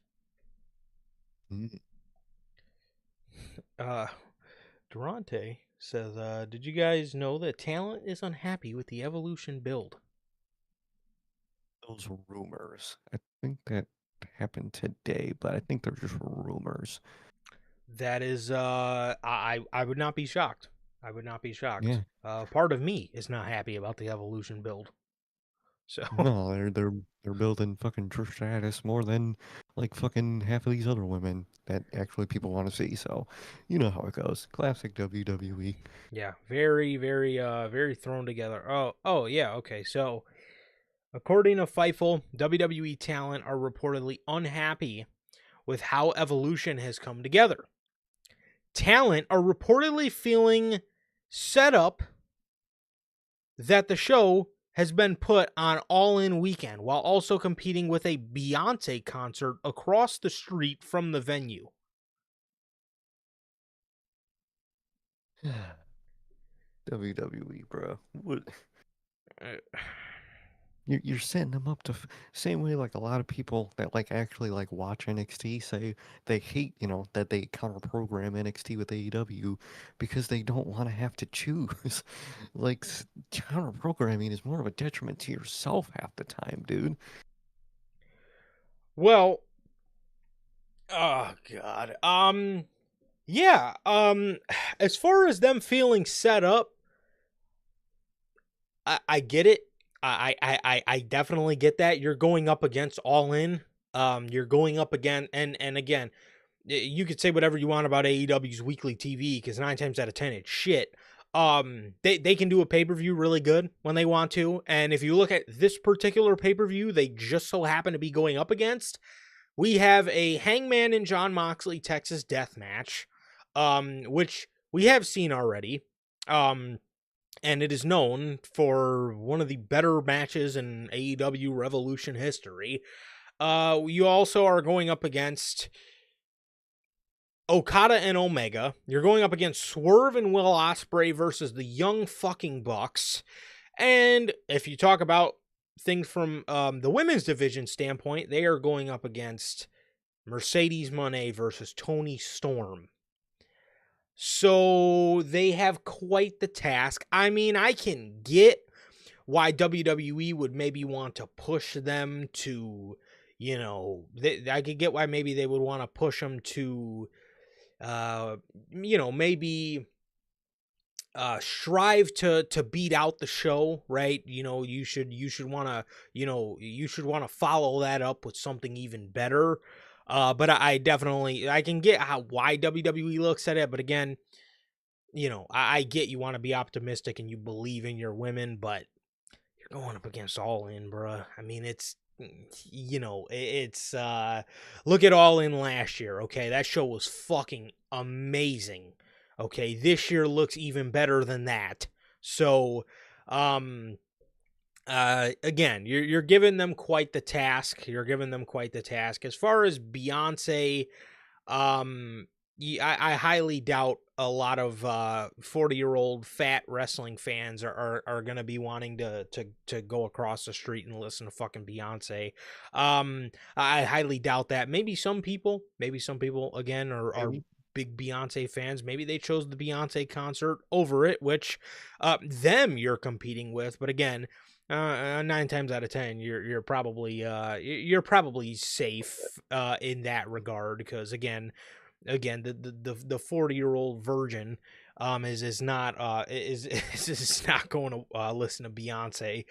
Durante says, did you guys know that talent is unhappy with the Evolution build? Those rumors. I think that happened today, but I think they're just rumors. That is, I would not be shocked. Yeah. Part of me is not happy about the Evolution build. So No, they're building fucking Trish Stratus more than like fucking half of these other women that actually people want to see. So you know how it goes. Classic WWE. yeah, very, very, very thrown together. Oh, yeah, okay. So according to Fightful, WWE talent are reportedly unhappy with how Evolution has come together. Talent are reportedly feeling set up that the show has been put on All In Weekend while also competing with a Beyonce concert across the street from the venue. WWE, bro. What? You're setting them up to same way like a lot of people that like actually like watch NXT say they hate that they counter program NXT with AEW because they don't want to have to choose. Like counter programming is more of a detriment to yourself half the time, dude. Well, oh god. Yeah, as far as them feeling set up, I get it. I definitely get that. You're going up against All In. You're going up again, and again, you could say whatever you want about AEW's weekly TV, because 9 times out of 10 it's shit. They can do a pay-per-view really good when they want to, and if you look at this particular pay-per-view they just so happen to be going up against, we have a Hangman and John Moxley Texas Death Match, which we have seen already, and it is known for one of the better matches in AEW Revolution history. You also are going up against Okada and Omega. You're going up against Swerve and Will Ospreay versus the Young fucking Bucks. And if you talk about things from the women's division standpoint, they are going up against Mercedes Moné versus Toni Storm. So they have quite the task. I mean, I can get why WWE would maybe want to push them to, you know, I could get why maybe they would want to push them to, you know, maybe strive to beat out the show, right? You know, you should want to, you know, you should want to follow that up with something even better. But I definitely, I can get why WWE looks at it, but again, you know, I get you want to be optimistic and you believe in your women, but you're going up against All In, bruh. I mean, it's, you know, it's look at All In last year. Okay, that show was fucking amazing. Okay, this year looks even better than that. So again, you're giving them quite the task. As far as Beyonce, I highly doubt a lot of 40-year-old fat wrestling fans are going to be wanting to go across the street and listen to fucking Beyonce. I highly doubt that. Maybe some people again are big Beyonce fans. Maybe they chose the Beyonce concert over it, which them you're competing with. But again, 9 times out of 10, you're probably safe in that regard, because again the 40-year-old virgin is not is not going to listen to Beyonce.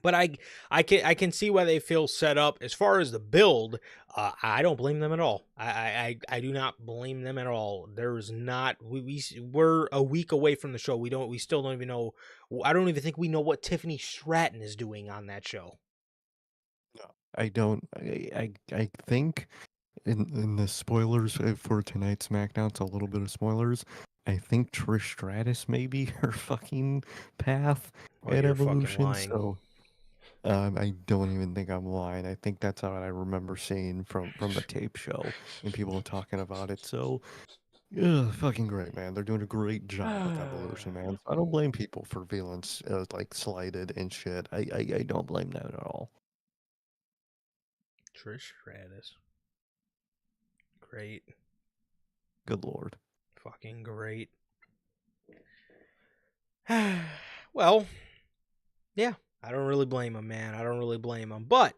But I can see why they feel set up. As far as the build, I don't blame them at all. I do not blame them at all. There's not, we're a week away from the show. We still don't even know. I don't even think we know what Tiffany Stratton is doing on that show. No, I don't. I think in the spoilers for tonight's SmackDown, it's a little bit of spoilers. I think Trish Stratus may be her fucking path at You're fucking Evolution. lying. So I don't even think I'm lying. I think that's how I remember seeing from the tape show and people talking about it. So yeah, fucking great, man. They're doing a great job with Evolution, man. So I don't blame people for feeling like slighted and shit. I don't blame them at all. Trish Stratus. Great. Good lord. Fucking great. Well, yeah, I don't really blame him, man. I don't really blame him. But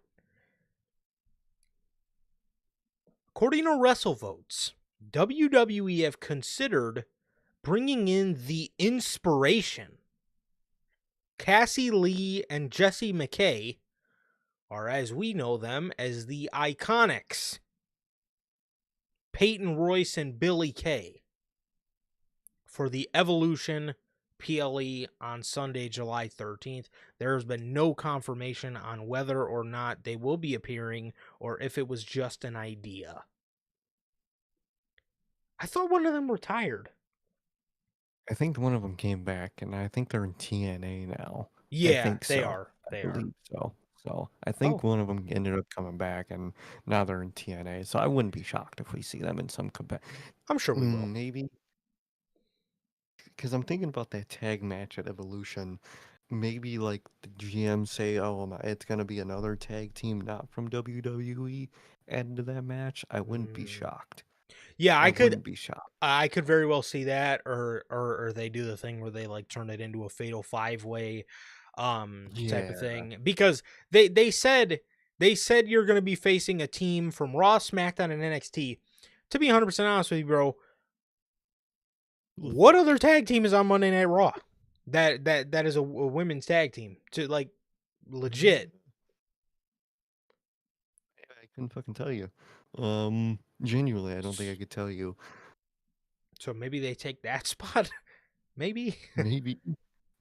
according to WrestleVotes, WWE have considered bringing in the Inspiration. Cassie Lee and Jessie McKay, or as we know them as the Iconics, Peyton Royce and Billy Kay, for the Evolution PLE on Sunday, July 13th. There has been no confirmation on whether or not they will be appearing or if it was just an idea. I thought one of them retired. I think one of them came back, and I think they're in TNA now. Yeah, I think they so. are. They I are. believe so. So I think one of them ended up coming back, and now they're in TNA. So I wouldn't be shocked if we see them in some capacity. I'm sure we will. Maybe. Because I'm thinking about that tag match at Evolution. Maybe like the GM say, "Oh, it's gonna be another tag team not from WWE added to that match." I wouldn't be shocked. Yeah, I wouldn't be shocked. I could very well see that, or they do the thing where they like turn it into a fatal 5-way type of thing, because they said you're going to be facing a team from Raw, SmackDown, and NXT. To be 100% honest with you, bro, what other tag team is on Monday Night Raw that is a women's tag team, to like legit? couldn't fucking tell you. Genuinely, I don't think I could tell you. So maybe they take that spot. Maybe. Maybe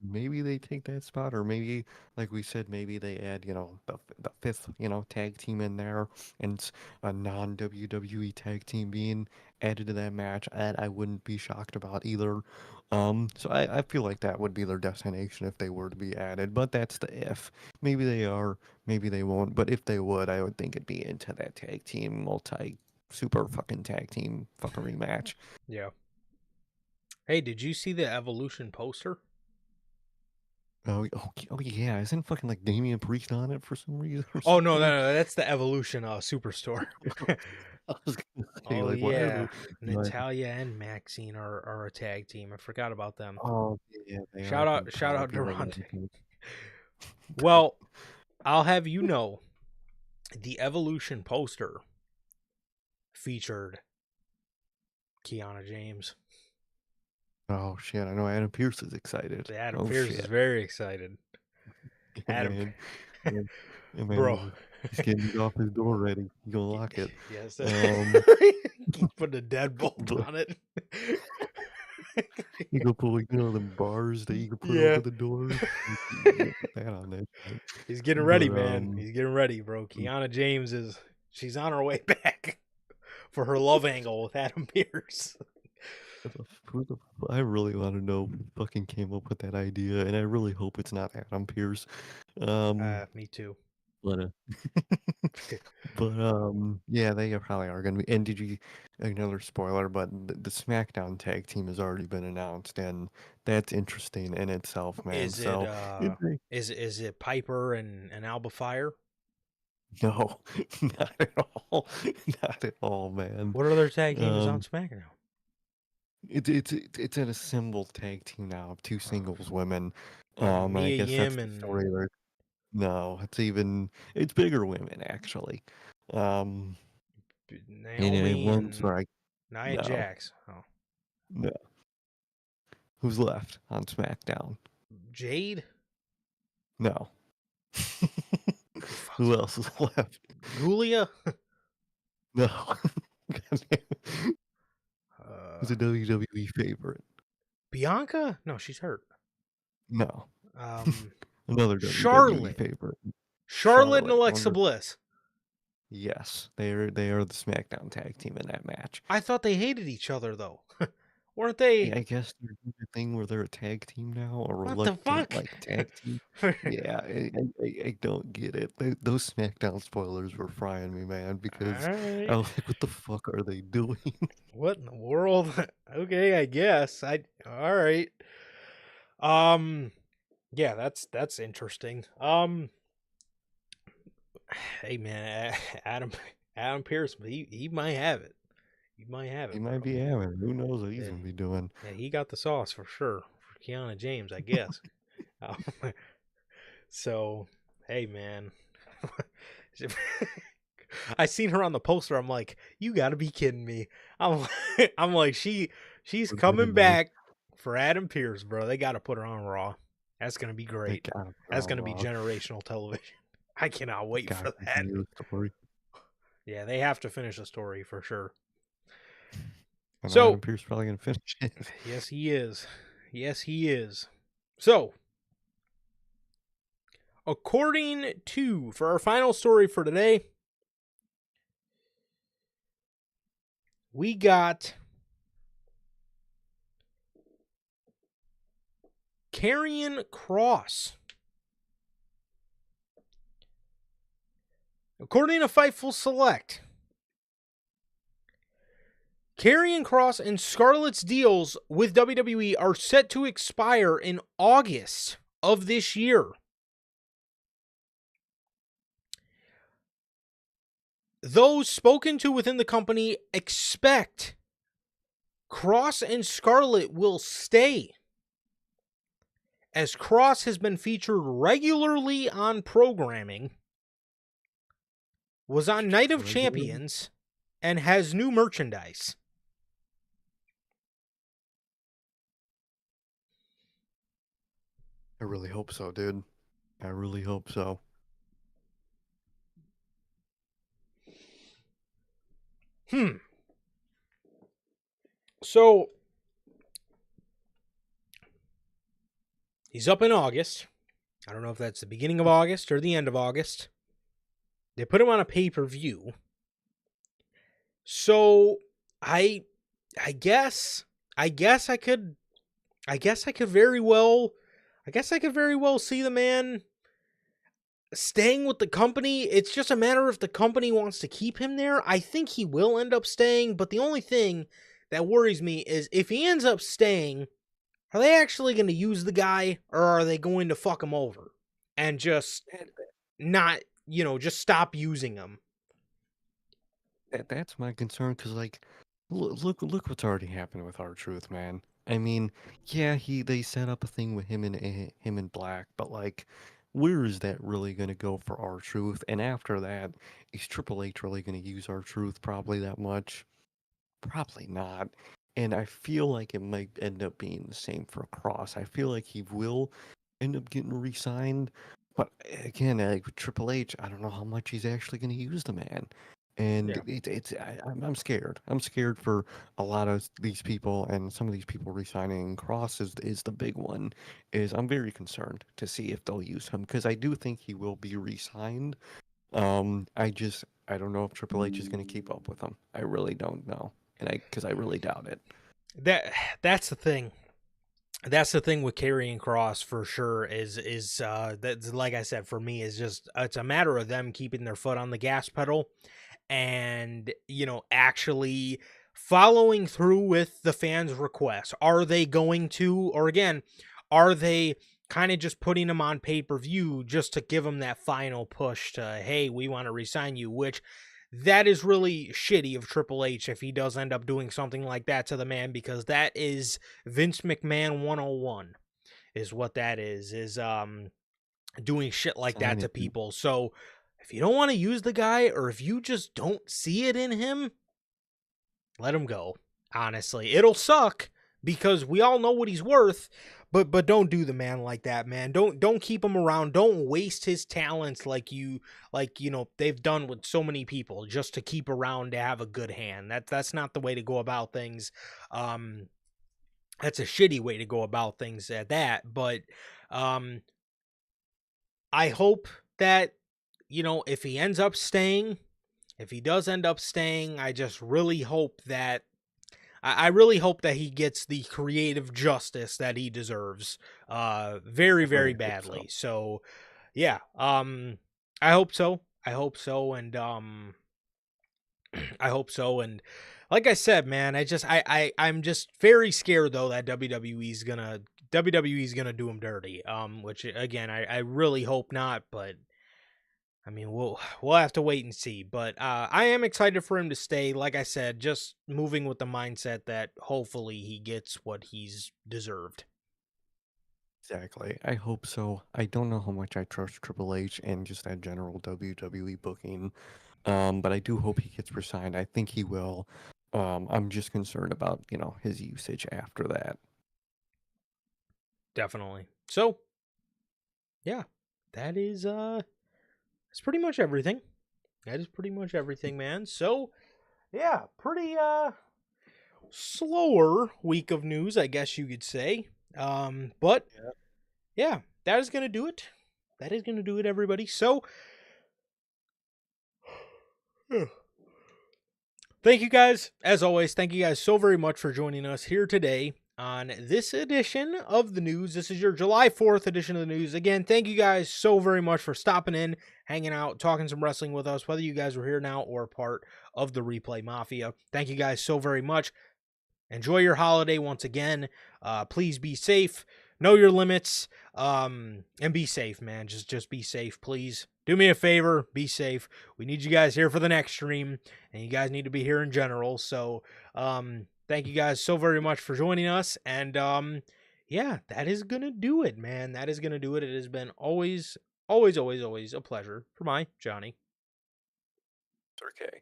maybe they take that spot, or maybe, like we said, maybe they add, the fifth, tag team in there, and a non WWE tag team being added to that match. I wouldn't be shocked about either. So I feel like that would be their destination if they were to be added, but that's the if. Maybe they are, maybe they won't, but if they would, I would think it'd be into that tag team super fucking tag team fuckery match. Yeah. Hey, did you see the Evolution poster? Oh yeah, isn't fucking like Damian Priest on it for some reason or Oh no, something? that's the Evolution Superstore. I was gonna say, Oh like, why are yeah, they like, Natalia and Maxine are a tag team. I forgot about them. oh yeah, they are pretty Shout out popular Durante. then. Well, I'll have you know, the Evolution poster featured Kiana James. Oh shit, I know Adam Pearce is excited. Adam Oh Pearce is shit. very excited. Yeah, Adam, man. Yeah, yeah, man, bro. he's getting his office door ready. He's gonna lock it. Yes, Um keep putting a deadbolt but on it. you go pull, them bars that you can put Yeah. over the doors. You put that on that shit. He's getting ready, But man. He's getting ready, bro. Kiana James she's on her way back for her love angle with Adam Pearce. I really want to know who fucking came up with that idea, and I really hope it's not Adam Pearce. Um, Me too. but yeah, they probably are gonna be. And did you another spoiler? But the SmackDown tag team has already been announced, and that's interesting in itself, man. Is it So it, is it Piper and Alba Fire? no, not at all, not at all, man. What other tag team is on Um, SmackDown? it's an assembled tag team now of two Oh, singles women. I Mia guess that's Yim the and story. No, it's bigger women actually. Um, and it Naomi ones and where I Nia no, Jax. Oh, no. Who's left on SmackDown? Jade. No. Who the fuck's Who else is left? Gulia? No. God damn it. Uh, Who's a WWE favorite? Bianca? No, she's hurt. No. Um, Another WWE Charlotte. favorite. Charlotte and Charlotte. Alexa Bliss. Yes, they are the SmackDown tag team in that match. I thought they hated each other though. Weren't they? I guess they're doing the thing where they're a tag team now, or What the reluctant fuck? like tag team. Yeah, I don't get it. Those SmackDown spoilers were frying me, man, because I Alright. was like, what the fuck are they doing? What in the world? Okay, I guess. Alright. Um yeah, that's interesting. Hey man, Adam Pierce, he might have it. He might have He it, might bro. be having. Who knows what he's Yeah, gonna be doing? yeah, he got the sauce for sure for Kiana James, I guess. Um, so, hey man, I seen her on the poster. I'm like, you got to be kidding me. I'm I'm like she's We're coming getting there. back for Adam Pierce, bro. They got to put her on Raw. That's gonna be They great. gotta put That's on gonna be Raw. generational television. I cannot wait Gotta for that. continue the story. Yeah, they have to finish the story for sure. I know So, Adam Pearce probably gonna finish it. yes, he is. Yes, he is. So, according to, for our final story for today, we got Kross. According to Fightful Select, Kross and Scarlett's deals with WWE are set to expire in August of this year. Those spoken to within the company expect Kross and Scarlett will stay, as Kross has been featured regularly on programming, was on Night of Regularly? Champions, and has new merchandise. I really hope so, dude. I really hope so. So he's up in August. I don't know if that's the beginning of August or the end of August. They put him on a pay-per-view. So I guess I could very well see the man staying with the company. It's just a matter if the company wants to keep him there. I think he will end up staying, but the only thing that worries me is if he ends up staying, are they actually going to use the guy, or are they going to fuck him over and just not, just stop using him? That's my concern, because like, look what's already happened with R-Truth, man. I mean, yeah, they set up a thing with him and Black, but like, where is that really gonna go for R-Truth? And after that, is Triple H really gonna use R-Truth probably that much? Probably not. And I feel like it might end up being the same for Kross. I feel like he will end up getting re-signed. But again, like with Triple H, I don't know how much he's actually going to use the man. And Yeah. I'm scared. I'm scared for a lot of these people, and some of these people resigning. Kross is the big one. I'm very concerned to see if they'll use him, because I do think he will be re-signed. I don't know if Triple H is going to keep up with him. I really don't know, because I really doubt it. That's the thing. That's the thing with carrying Kross for sure is that's, like I said, for me is just it's a matter of them keeping their foot on the gas pedal and actually following through with the fans' requests. Are they going to, or again, are they kind of just putting them on pay-per-view just to give them that final push to, hey, we want to re-sign you, which that is really shitty of Triple H if he does end up doing something like that to the man, because that is Vince McMahon 101 is what that is doing shit like that to people. So if you don't want to use the guy, or if you just don't see it in him, let him go. Honestly, it'll suck because we all know what he's worth, but don't do the man like that, man. Don't keep him around. Don't waste his talents like they've done with so many people just to keep around to have a good hand. That's not the way to go about things. That's a shitty way to go about things at that, but I hope that if he ends up staying, if he does end up staying, I just really hope that I really hope that he gets the creative justice that he deserves, very, very badly. So, yeah, I hope so. I hope so, and I hope so. And like I said, man, I'm just very scared though that WWE's gonna do him dirty. Which again, I really hope not, but I mean, we'll have to wait and see, but I am excited for him to stay. Like I said, just moving with the mindset that hopefully he gets what he's deserved. Exactly. I hope so. I don't know how much I trust Triple H and just that general WWE booking, but I do hope he gets resigned. I think he will. I'm just concerned about, his usage after that. Definitely. So, yeah, that is that's pretty much everything. That is pretty much everything, man. So, yeah, pretty slower week of news, I guess you could say. But yeah, that is going to do it. That is going to do it, everybody. So, thank you guys, as always, thank you guys so very much for joining us here today on this edition of the news. This is your July 4th edition of the news. Again, thank you guys so very much for stopping in, hanging out, talking some wrestling with us, whether you guys were here now or part of the Replay Mafia. Thank you guys so very much. Enjoy your holiday once again. Please be safe. Know your limits. And be safe, man. Just be safe, please. Do me a favor. Be safe. We need you guys here for the next stream, and you guys need to be here in general. So, thank you guys so very much for joining us. And, yeah, that is going to do it, man. That is going to do it. It has been always a pleasure for my Johnny. Okay.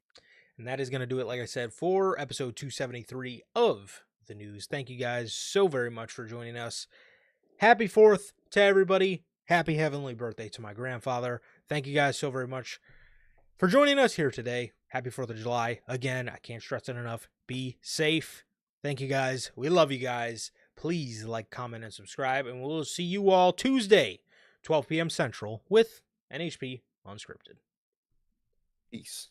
And that is going to do it, like I said, for episode 273 of the news. Thank you guys so very much for joining us. Happy 4th to everybody. Happy heavenly birthday to my grandfather. Thank you guys so very much for joining us here today Happy 4th of July. Again, I can't stress it enough. Be safe. Thank you guys. We love you guys. Please like, comment, and subscribe. And we'll see you all Tuesday, 12 p.m. Central with NHP Unscripted. Peace.